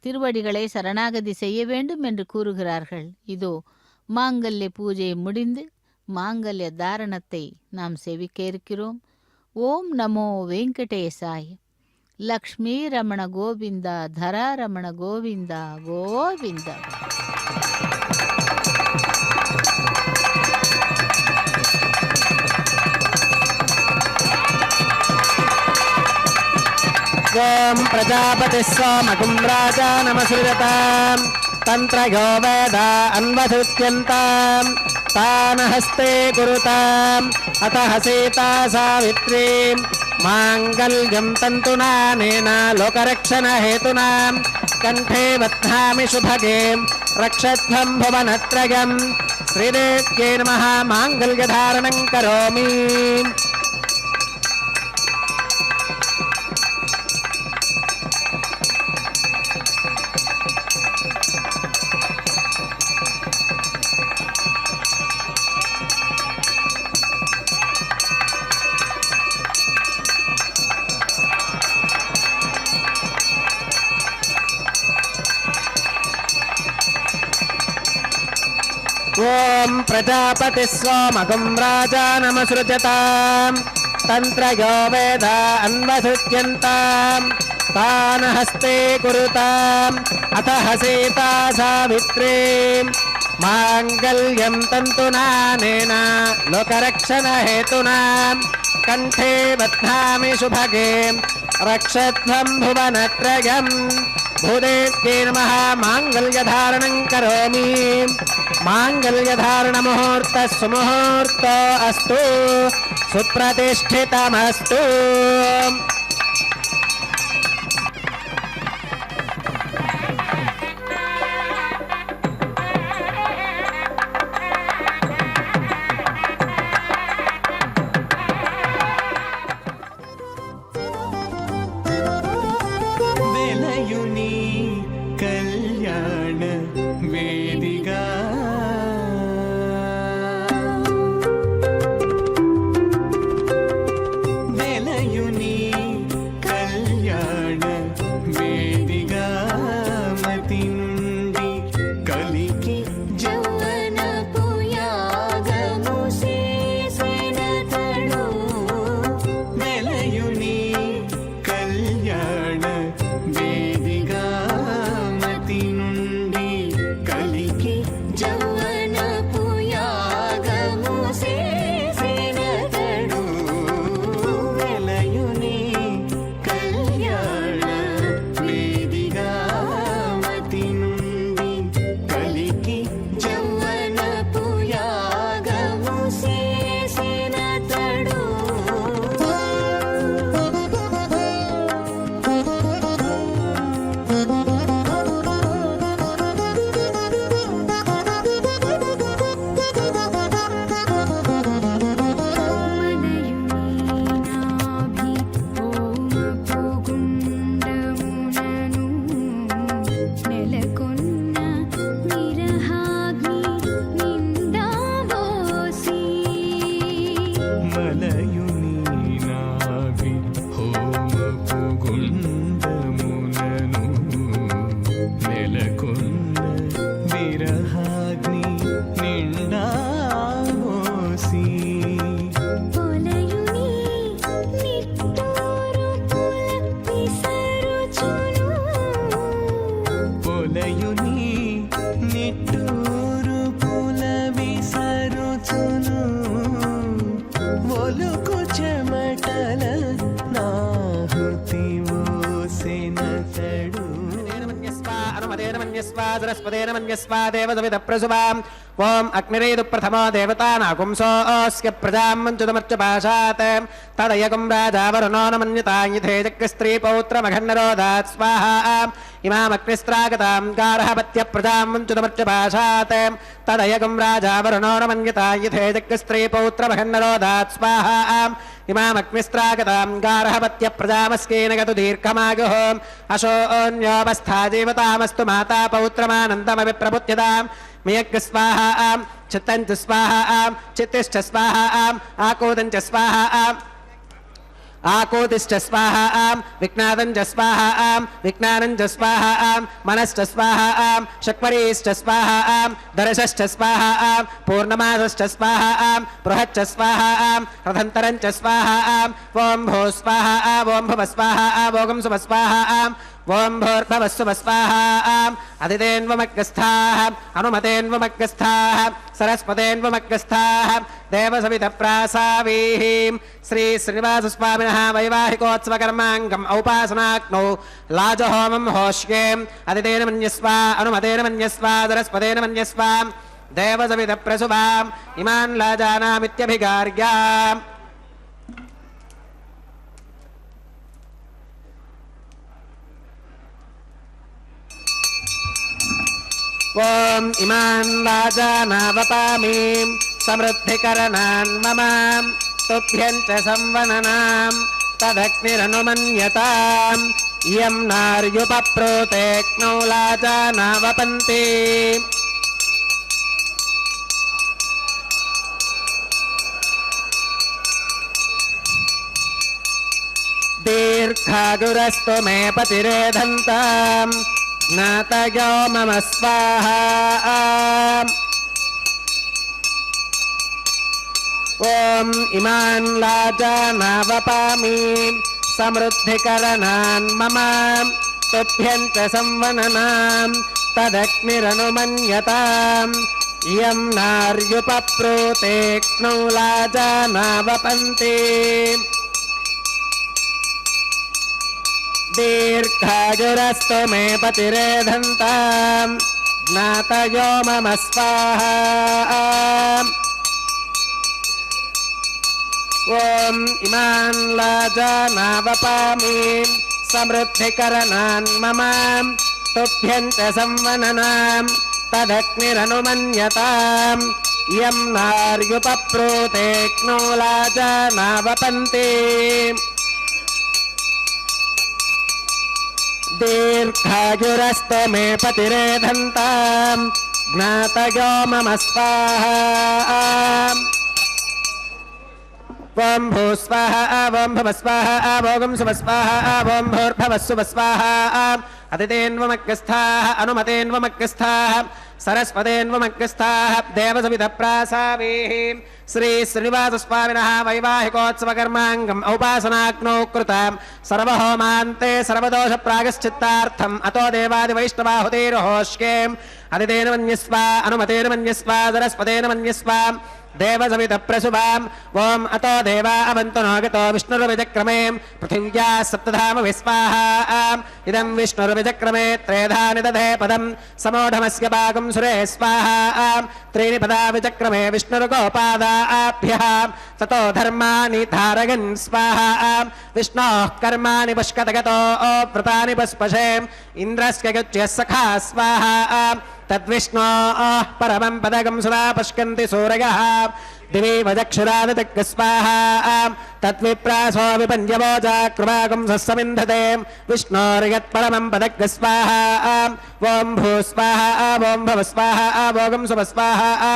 திருவடிகளை சரணாகதி செய்ய வேண்டும் என்று கூறுகிறார்கள். இதோ மாங்கல்ய பூஜை முடிந்து மாங்கல்ய தாரணத்தை நாம் செவிக்க இருக்கிறோம். ஓம் நமோ வெங்கடேசாய. லக்ஷ்மீ ரமண கோவிந்த, தரா ரமண கோவிந்த கோவிந்த. ஓம் பிரஜாபதி சோமகும் ராஜா நமசுரதாம் தந்திரயோ வேத அன்வசுத்யந்தாம் தானஹஸ்தே குருதாம் அத்தஹ சீதா சாவித்ரீம் மாங்கல்யம் தந்துநானேன லோகரக்ஷண ஹேதுனாம் கண்டே பத்னாமி சுபகேம் ரக்ஷத்வம் புவனத்ரயம் ஸ்ரீதேவ்யே நமः மாங்கல்யதாரணம் கரோமி. ஓம் பிரஜாபதி சோமகும் ராஜா நமசுருஜதாம் தந்திரயோ வேத அன்வசுத்யந்தாம் தானஹஸ்தே குருதாம் அத்தஹ சீதா சாவித்ரீம் மாங்கல்யம் தந்துநானேன லோகரக்ஷண ஹேதுனாம் கண்டே பத்னாமி சுபகேம் ரக்ஷத்வம் புவனத்ரயம் பூதேவ்யே நமः மாங்கல்யதாரணம் கரோமி. மாங்கல்யதாரண முகூர்த்த சுமுகூர்த்தோ அஸ்து சுப்ரதிஷ்டிதமஸ்து. వెలయుని కళ్యాణ వేదిగా వెలయుని పలుకు చెమటల నా హృతి మోసినతడు అనుమతేన మన్యస్వా సరస్వతేన మన్యస్వా దేవసవిద ప్రసువాం ఓం అగ్నిరేదు ప్రథమో దేవతానాగుంసోऽस्य ప్రజాం మంచుతమర్చపాశాత్ తదయగుం రాజావరుణో న మన్యతాయుధే చక్రస్త్రీ పౌత్రమఘన్నరోధాత్ స్వాహా ఇమామగ్నిస్త్రాగతాం గార్హపత్య ప్రజాం మంచుతమర్చపాశాత్ తదయగుం రాజావరుణో న మన్యతాయుధే చక్రస్త్రీ పౌత్రమఘన్నరోధాత్ స్వాహా ఇమామగ్నిస్త్రాగతాం గార్హపత్య ప్రజామస్కేన గతు దీర్ఘమాగుః అశోన్యోపస్థా జీవతామస్తు మాతా పౌత్రమానందమపి ప్రబుధ్యతాం మియగ్ స్వాహా చిత్తంచ స్వాహా చిత్తిశ్చ స్వాహా ఆకోదంచ స్వాహా ఆకోతిశ్చ స్వాహా విజ్ఞాతంచ స్వాహా విజ్ఞానంచ స్వాహా మనశ్చ స్వాహా శక్వరీశ్చ స్వాహా దర్శశ్చ స్వాహా పూర్ణమాసశ్చ స్వాహా బృహచ్చ స్వాహా రథంతరంచ స్వాహా ఓం భూ స్వాహా ఓం భువ స్వాహా ఓం సువ స్వాహా ఓం భూర్భవస్సు స్వాహా అదితేన్వమగ్రస్థాః అనుమతేన్వమగ్రస్థాః సరస్వతేన్వమగ్రస్థాః దేవసవిత ప్రాసావీః శ్రీ శ్రీనివాస స్వామినః వైవాహికోత్సవ కర్మాంగం ఔపాసనాగ్నౌ లాజహోమం హోష్యే అదితేన మన్యస్వ అనుమతేన మన్యస్వ సరస్వతేన మన్యస్వ దేవసవిత ప్రసువాం ఇమాన్ లాజానామిత్యభిగార్య ఓం ఇమాన్ రాజానావపామి సమృద్ధికరణాన్ మమ తుభ్యం చ సంవననాం తదగ్నిరనుమన్యతాం ఇయం నార్యుపప్రోతేక్నౌ లాజానావపంతి దీర్ఘాగురస్తు మే పతిరేధంతాం జ్ఞాతయో మమ స్వాహా ఓం ఇమాన్ లాజానావపామి సమృద్ధికరణాన్ మమ తుభ్యం చ సంవననాం తదగ్నిరనుమన్యతాం ఇయం నార్యుపప్రోతేక్నౌ లాజానావపంతి దీర్ఘాయురస్తు మే పతిరేధంతాం జ్ఞాతయో మమ స్వాహా ఓం ఇమాన్ లాజానావపామి సమృద్ధికరణాన్ మమ తుభ్యం చ సంవననాం తదగ్నిరనుమన్యతాం ఇయం నార్యుపప్రోతేక్నౌ లాజానావపంతి దీర్ఘాయురస్తు మే పతిరేధంతాం జ్ఞాతయో మమ స్వాహా ఓం భూ స్వాహా ఓం భవ స్వాహా ఓం సువ స్వాహా ఓం భూర్భవస్సు స్వాహా అదితేన్వమగ్రస్థాః అనుమతేన్వమగ్రస్థాః సరస్వతేన్వమగ్రస్థాః దేవసవిత ప్రాసావీః శ్రీ శ్రీనివాస స్వామినః వైవాహికోత్సవ కర్మాంగం ఔపాసనాగ్నౌ కృతం సర్వహోమాంతే సర్వదోష ప్రాగశ్చిత్తార్థం అతో దేవాది వైష్ణవాహుతేర్హోష్కే అదితేన మన్యస్వ అనుమతేన మన్యస్వ సరస్వతేన మన్యస్వ దేవసవిత ప్రసువాం ఓం అతో దేవా అవంతు నాగతో విష్ణుర్విచక్రమే పృథివ్యా సప్తధామ విస్వాహా ఇదం విష్ణుర్విచక్రమే త్రేధాని దధే పదం సమోఢమస్య భాగం సురే స్వాహా త్రీణి పదా విచక్రమే విష్ణుర్గోపాదాభ్యః తతో ధర్మాని ధారయన్ స్వాహా విష్ణోః కర్మాణి పుష్కతగతో వ్రతాని పుష్పశే ఇంద్రస్య గచ్య సఖా స్వాహా తద్విష్ణోః పరమం పదగం సదా పశ్యంతి సూరయః దివి వజక్షురాదితగ్గ స్వాహా తద్విప్రాసో విపంజవోజా కృపాగం సస్సమింధతే విష్ణోర్యత్పరమం పదగ్గ స్వాహా ఓం భూ స్వాహా ఓం భవ స్వాహా ఓం సువ స్వాహా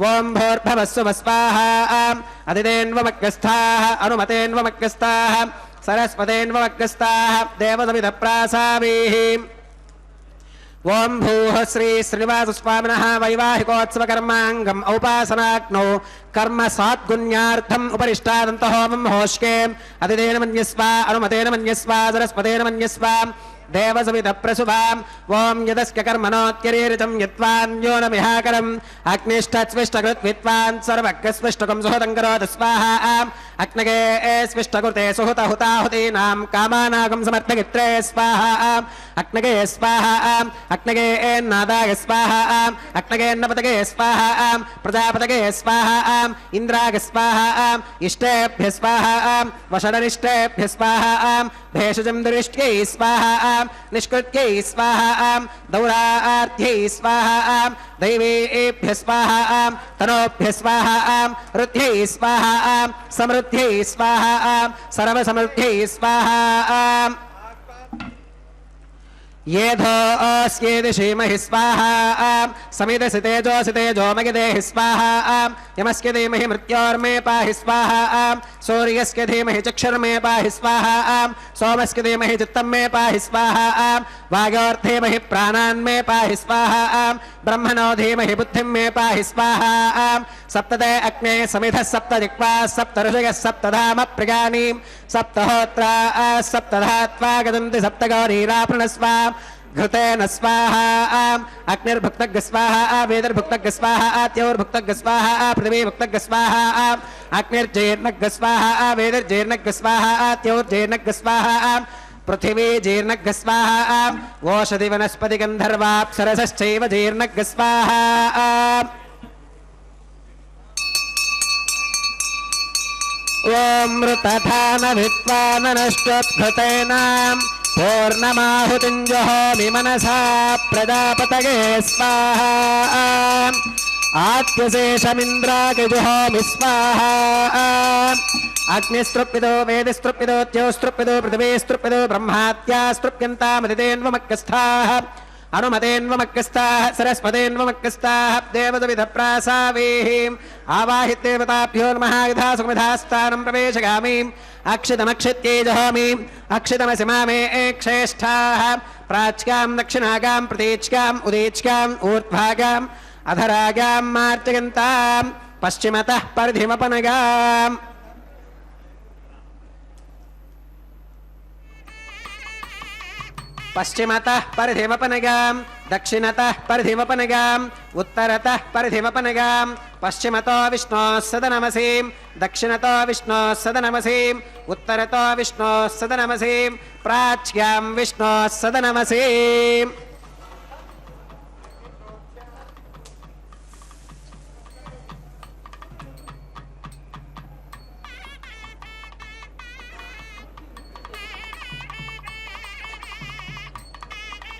ఓం భూర్భవస్సు స్వాహా అదితేన్వమగ్రస్థాః అనుమతేన్వమగ్రస్థాః సరస్వతేన్వమగ్రస్థాః దేవసవిత ప్రాసావీః ఓం భూః శ్రీ శ్రీనివాస స్వామినః వైవాహికోత్సవ కర్మాంగం ఔపాసనాగ్నౌ కర్మ సాద్గుణ్యార్థం ఉపరిష్టాదంత హోమం హోష్కే అదితేన మన్యస్వ అనుమతేన మన్యస్వ సరస్వతేన మన్యస్వ देवसवितप्रसुभाम् ॐ यदस्य कर्मणोत्यरीरितं यत्वान्यो न विहाकरम् अग्निष्ठस्विष्टकृत्वित्वान् सर्वज्ञस्विष्टकं सुहतं करोतु स्वाहा अग्नगे स्विष्टकृते सुहुतहुताहुतीनां कामानागं समर्थगित्रे स्वाहा अग्नगे स्वाहा अग्नगे नादाय स्वाहा अग्नगे नपतगे स्वाहा प्रजापतगे स्वाहा इन्द्राय स्वाहा इष्टेभ्य स्वाहा वषडनिष्टेभ्य स्वाहा भेषजं दुरिष्ट्यै स्वाहा निष्कृत्यै स्वाहा दौरार्थ्यै स्वाहा दैवेभ्य स्वाहा तनोभ्य स्वाहा रुद्ध्यै स्वाहा समृद्ध्यै स्वाहा सर्वसमृद्ध्यै स्वाहा येधोऽस्येति श्रीमहि स्वाहा समिदसि तेजोऽसि तेजो मगिदेहि स्वाहा यमस्य धीमहि मृत्योर्मे पाहि स्वाहा सूर्यस्य धीमहि चक्षुर्मे पाहि स्वाहा सोमस्य धीमहि चित्तं मे पाहि स्वाहा वायोर्धीमहि प्राणान् मे पाहि स्वाहा ब्रह्मणो धीमहि बुद्धिं मे पाहि स्वाहा सप्तते अग्ने समिधः सप्त दिक्पाः सप्त ऋषयः सप्तधाम प्रगानि सप्तहोत्रा सप्तधात्वा गदन्ति सप्तगौरीरा प्रणस्वा घृतेन स्वाहा अग्निर्भुक्तग् स्वाहा वेदर्भुक्तग् स्वाहा आत्योर्भुक्तग् स्वाहा पृथिवीभुक्तग् स्वाहा अग्निर्जीर्णग् स्वाहा वेदर्जीर्णग् स्वाहा आत्योर्जीर्णग् स्वाहा पृथिवी जीर्णग् स्वाहा ओषधि वनस्पति गन्धर्वाप्सरसश्चैव जीर्णग् स्वाहा ॐ मृतधान विद्वाननश्चोद्घृतेनां पूर्णमाहुतिं जहोमि मनसा प्रजापतये स्वाहा आद्यशेषमिन्द्राय जुहोमि स्वाहा अग्निस्तृप्यतो वेदिस्तृप्यतो ज्योस्तृप्यतो पृथिवीस्तृप्यतो ब्रह्मात्यास्तृप्यन्तामदितेन्वमग्गस्थाः अनुमतेन्वमग्गस्थाः सरस्वतेन्वमग्गस्थाः देवदविधप्रासावेहिम् आवाहि देवताभ्यो नमः यथा सुखमिधास्थानं प्रवेशगामीम् अक्षितमक्षित्यै जहोमि अक्षितमसि मामे श्रेष्ठाः प्राच्यां दक्षिणागां प्रतीच्याम् उदीच्याम् ऊर्ध्वागाम् अधरागां मार्जयन्तां पश्चिमतः परिधिमपनगाम् पश्चिमतः परिधिमपनगाम् दक्षिणतः परिधिमपनगाम् उत्तरतः परिधिमपनगाम् पश्चिमतो विष्णोः सदनमसीम् दक्षिणतो विष्णोः सदनमसीम् उत्तरतो विष्णोः सदनमसीम् प्राच्यां विष्णोः सदनमसीम्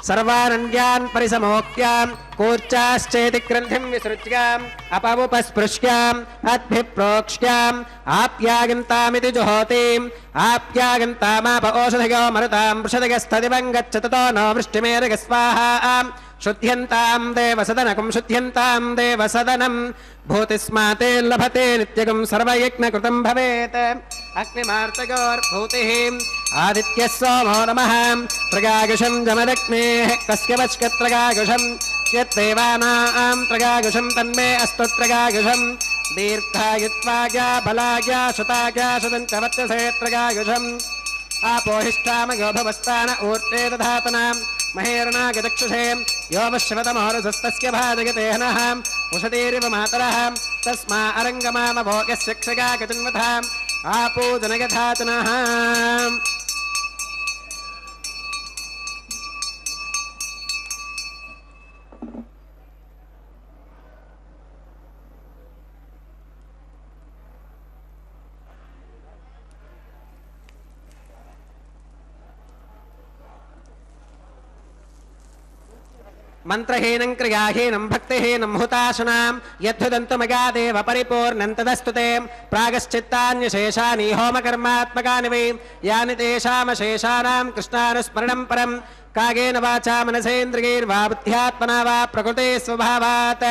सर्वानन्द्यान् परिसमोक्त्यां कूर्चाश्चेति ग्रन्थिं विसृज्याम् अपवुपस्पृश्याम् अद्भिप्रोक्ष्याम् आप्यागन्तामिति जुहोतिम् आप्यागन्तामाप ओषधयो मरुतां वृषदगस्तदिवं गच्छत तो नो वृष्टिमेरग स्वाहा शुद्ध्यन्तां देवसदनकं शुद्ध्यन्तां देवसदनं भूतिस्माते लभते नित्यगं सर्वयज्ञकृतं भवेत् अग्निमार्तयोर्भूतिः आदित्यः सोमो नमः प्रगायुषं जमदग्नेः कस्य वश्कत्रगायुषं यद्देवानां प्रगायुषं तन्मे अस्तु प्रगायुषं दीर्घायुत्वाया बलाया शताया शतं च वर्चसे प्रगायुषम् आपोहिष्ठामयो भवस्तान ऊर्ते दधातनां महेरणागदक्षुषे यो वश्वतमोरसस्तस्य भाजयते हनः उषतीरिव मातरः तस्मा अरङ्गमामभोगस्य क्षगागजन्वथाम् आपूजनगधातनः मंत्रहीनं क्रियाहीनं भक्तिहीनं हुताशनां यद्धुदन्तुमगादेव परिपूर्णं तदस्तु ते प्रागश्चित्तान्यशेषानि होमकर्मात्मकानि वै यानि तेषामशेषाणां कृष्णानुस्मरणं परं कागेन वाचा मनसेन्द्रियैर्वा बुद्ध्यात्मना वा प्रकृते स्वभावात्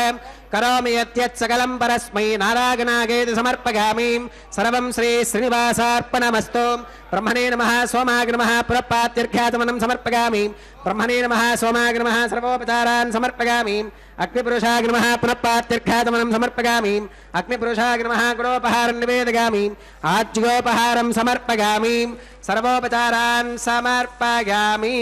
करोमि यत् सकलं परस्मै नारायणागेति समर्पयामि सर्वं श्री श्रीनिवासार्पणमस्तु ब्रह्मणे नमः सोमाय नमः पुरपात्यर्घ्याचमनं समर्पयामि ब्रह्मणे नमः सोमाय नमः सर्वोपचारान् समर्पयामि अग्निपुरुषाय नमः पुनःपात्यर्घ्याचमनं समर्पयामि अग्निपुरुषाय नमः गुणोपहारं निवेदयामि आज्योपहारं समर्पयामि सर्वोपचारान् समर्पयामि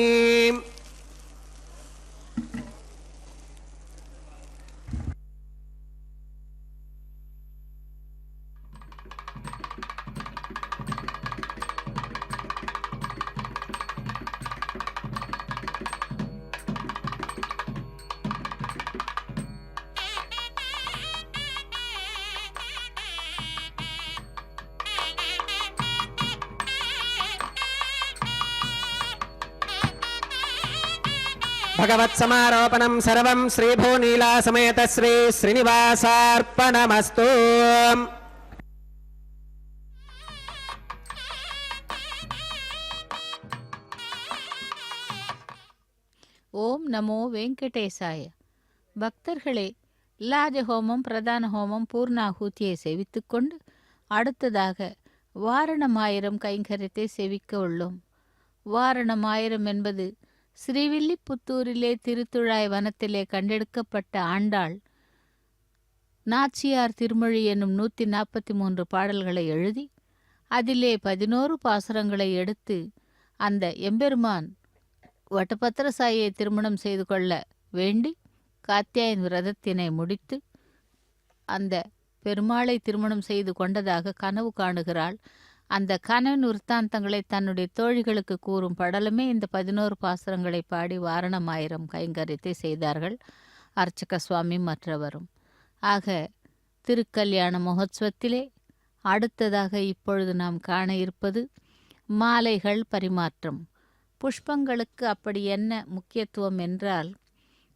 भगवत्समारोपणं सर्वं श्रीभूनीला समेत श्री श्रीनिवासार्पणमस्तु ஓம் நமோ வெங்கடேசாய. பக்தர்களே, லாஜஹோமம், பிரதான ஹோமம், பூர்ணாகூத்தியை செவித்துக்கொண்டு அடுத்ததாக வாரணமாயிரம் கைங்கரியத்தை செவிக்க உள்ளோம். வாரணமாயிரம் என்பது ஸ்ரீவில்லிபுத்தூரிலே திருத்துழாய் வனத்திலே கண்டெடுக்கப்பட்ட ஆண்டாள் நாச்சியார் திருமொழி என்னும் 143 பாடல்களை எழுதி அதிலே 11 பாசுரங்களை எடுத்து அந்த எம்பெருமான் வட்டபத்திரசாயியை திருமணம் செய்து கொள்ள வேண்டி காத்தியாயன் விரதத்தினை முடித்து அந்த பெருமாளை திருமணம் செய்து கொண்டதாக கனவு காணுகிறாள். அந்த கனவின் விற்த்தாந்தங்களை தன்னுடைய தோழிகளுக்கு கூறும் படலமே இந்த 11 பாசுரங்களை பாடி வாரணமாயிரம் கைங்கரியத்தை செய்தார்கள் அர்ச்சக சுவாமி மற்றவரும். ஆக திருக்கல்யாண மகோத்சவத்திலே அடுத்ததாக இப்பொழுது நாம் காண இருப்பது மாலைகள் பரிமாற்றம். புஷ்பங்களுக்கு அப்படி என்ன முக்கியத்துவம் என்றால்,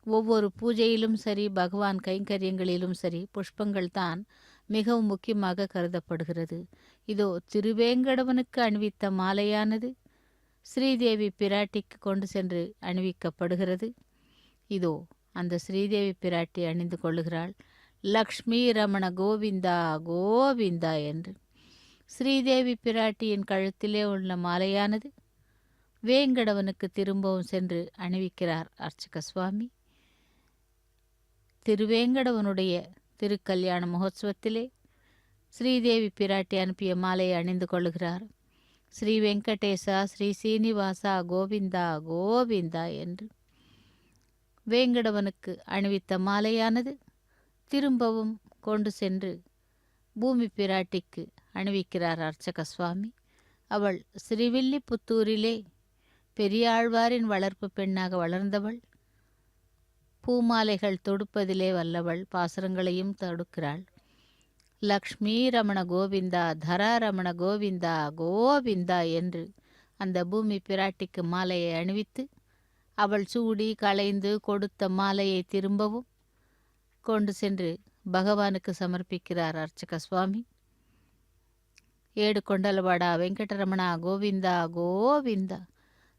ஒவ்வொரு பூஜையிலும் சரி, பகவான் கைங்கரியங்களிலும் சரி, புஷ்பங்கள் தான் மிகவும் முக்கியமாக கருதப்படுகிறது. இதோ திருவேங்கடவனுக்கு அணிவித்த மாலையானது ஸ்ரீதேவி பிராட்டிக்கு கொண்டு சென்று அணிவிக்கப்படுகிறது. இதோ அந்த ஸ்ரீதேவி பிராட்டி அணிந்து கொள்ளுகிறாள். லக்ஷ்மி ரமண கோவிந்தா கோவிந்தா என்று ஸ்ரீதேவி பிராட்டியின் கழுத்திலே உள்ள மாலையானது வேங்கடவனுக்கு திரும்பவும் சென்று அணிவிக்கிறார் அர்ச்சக சுவாமி. திருவேங்கடவனுடைய திருக்கல்யாண மகோத்சவத்திலே ஸ்ரீதேவி பிராட்டி அனுப்பிய மாலையை அணிந்து கொள்ளுகிறார். ஸ்ரீ வெங்கடேசா, ஸ்ரீ சீனிவாசா, கோவிந்தா கோவிந்தா என்று வேங்கடவனுக்கு அணிவித்த மாலையானது திரும்பவும் கொண்டு சென்று பூமி பிராட்டிக்கு அணிவிக்கிறார் அர்ச்சக சுவாமி. அவள் ஸ்ரீவில்லிபுத்தூரிலே பெரியாழ்வாரின் வளர்ப்பு பெண்ணாக வளர்ந்தவள். பூமாலைகள் தொடுப்பதிலே வல்லவள். பாசுரங்களையும் தொடுக்கிறாள். லக்ஷ்மி ரமண கோவிந்தா, தரா ரமண கோவிந்தா கோவிந்தா என்று அந்த பூமி பிராட்டிக்கு மாலையை அணிவித்து அவள் சூடி களைந்து கொடுத்த மாலையை திரும்பவும் கொண்டு சென்று பகவானுக்கு சமர்ப்பிக்கிறார் அர்ச்சக சுவாமி. ஏடு கொண்டலவாடா வெங்கடரமணா கோவிந்தா கோவிந்தா,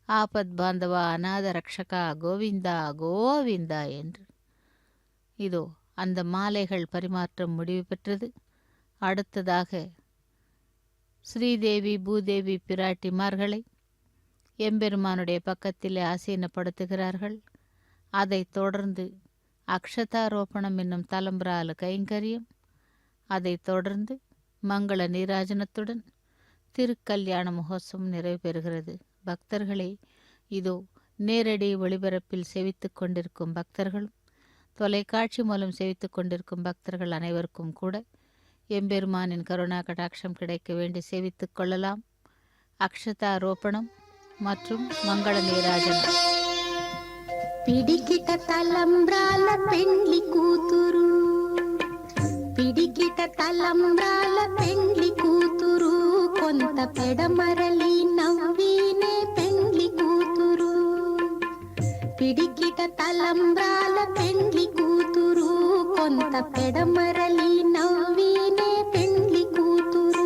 ஆபத் பாந்தவா அநாத ரக்ஷகா கோவிந்தா கோவிந்தா என்று. இதோ அந்த மாலைகள் பரிமாற்றம் முடிவு பெற்றது. அடுத்ததாக ஸ்ரீதேவி பூதேவி பிராட்டிமார்களை எம்பெருமானுடைய பக்கத்திலே ஆசீனப்படுத்துகிறார்கள். அதைத் தொடர்ந்து அக்ஷதாரோபணம் என்னும் தலம்பரால கைங்கரியம், அதைத் தொடர்ந்து மங்கள நீராஜனத்துடன் திருக்கல்யாண மகோத்சவம் நிறைவு பெறுகிறது. பக்தர்களே, இதோ நேரடி ஒளிபரப்பில் செவித்து கொண்டிருக்கும் பக்தர்களும் தொலைக்காட்சி மூலம் செவித்து கொண்டிருக்கும் பக்தர்கள் அனைவருக்கும் கூட எம்பெருமானின் கருணா கடாட்சம் கிடைக்க வேண்டி சேவித்து கொள்ளலாம். அக்ஷதாரோபணம் மற்றும் மங்கள நீராஜனம். పిడికిట తలంబ్రాల పెండ్లి కూతురు, పిడికిట తలంబ్రాల పెండ్లి కూతురు, కొంత పెడమరలి నవ్వినే పెండ్లి కూతురు. పిడికిట తలంబ్రాల పెండ్లి కూతురు, కొంత పెడమరలి నవ్వినే పెండ్లి కూతురు.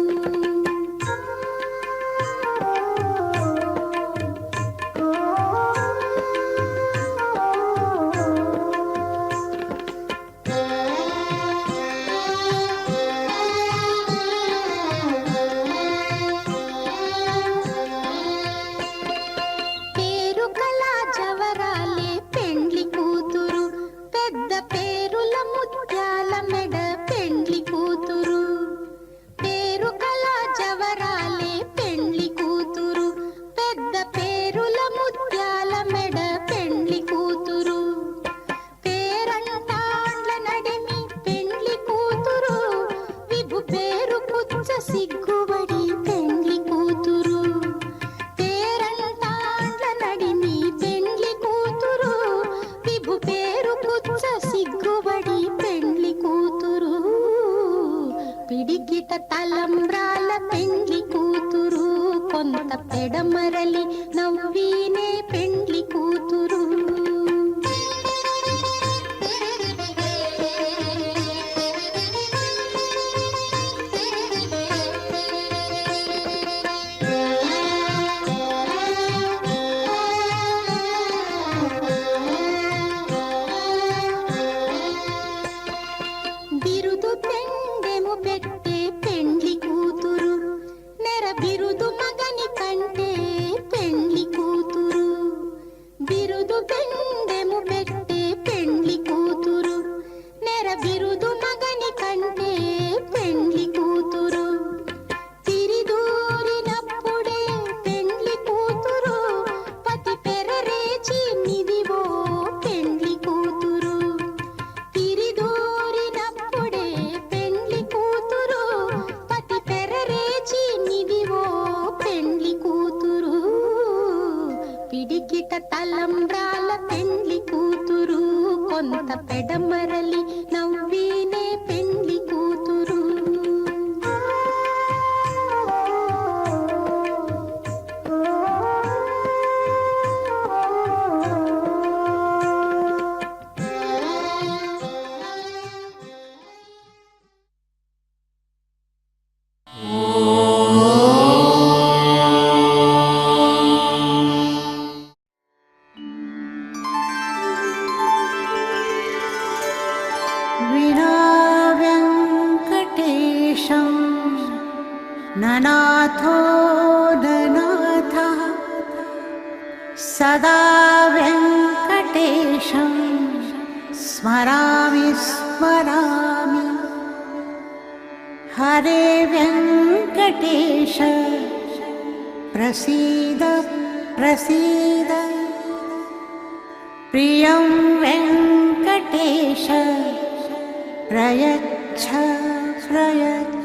పెడమరలి నవ్వీనే పెండ్లి కూతురు. బిరుదు పెండెము పెట్టే పెండ్లి కూతురు, నెర బిరుదు మగని కంటే పెండ్లి కూతురు. బిరుదు పెండెము పెట్టే పెండ్లి కూతురు, నెర బిరుదు మగని కంటే పెండ్లి కూతురు. తిరిదూరినప్పుడే పెండ్లి కూతురు, పతి పెరరేచి నిదివో పెండ్లి కూతురు. తిరిదూరినప్పుడే పెండ్లి కూతురు, పతి పెరరేచి నిదివో పెండ్లి కూతురు. పిడికిట తలంబ్రాల పెండ్లి కూతురు, కొంత పెడమరలి నవ్వీనే పెండ్లి కూతురు. विना वेङ्कटेशं ननाथो ननाथः, सदा वेङ्कटेशं स्मरामि स्मरामि. हरे वेङ्कटेश प्रसीद प्रसीद, प्रियं वेङ्कटेश प्रयच्छ प्रयच्छ.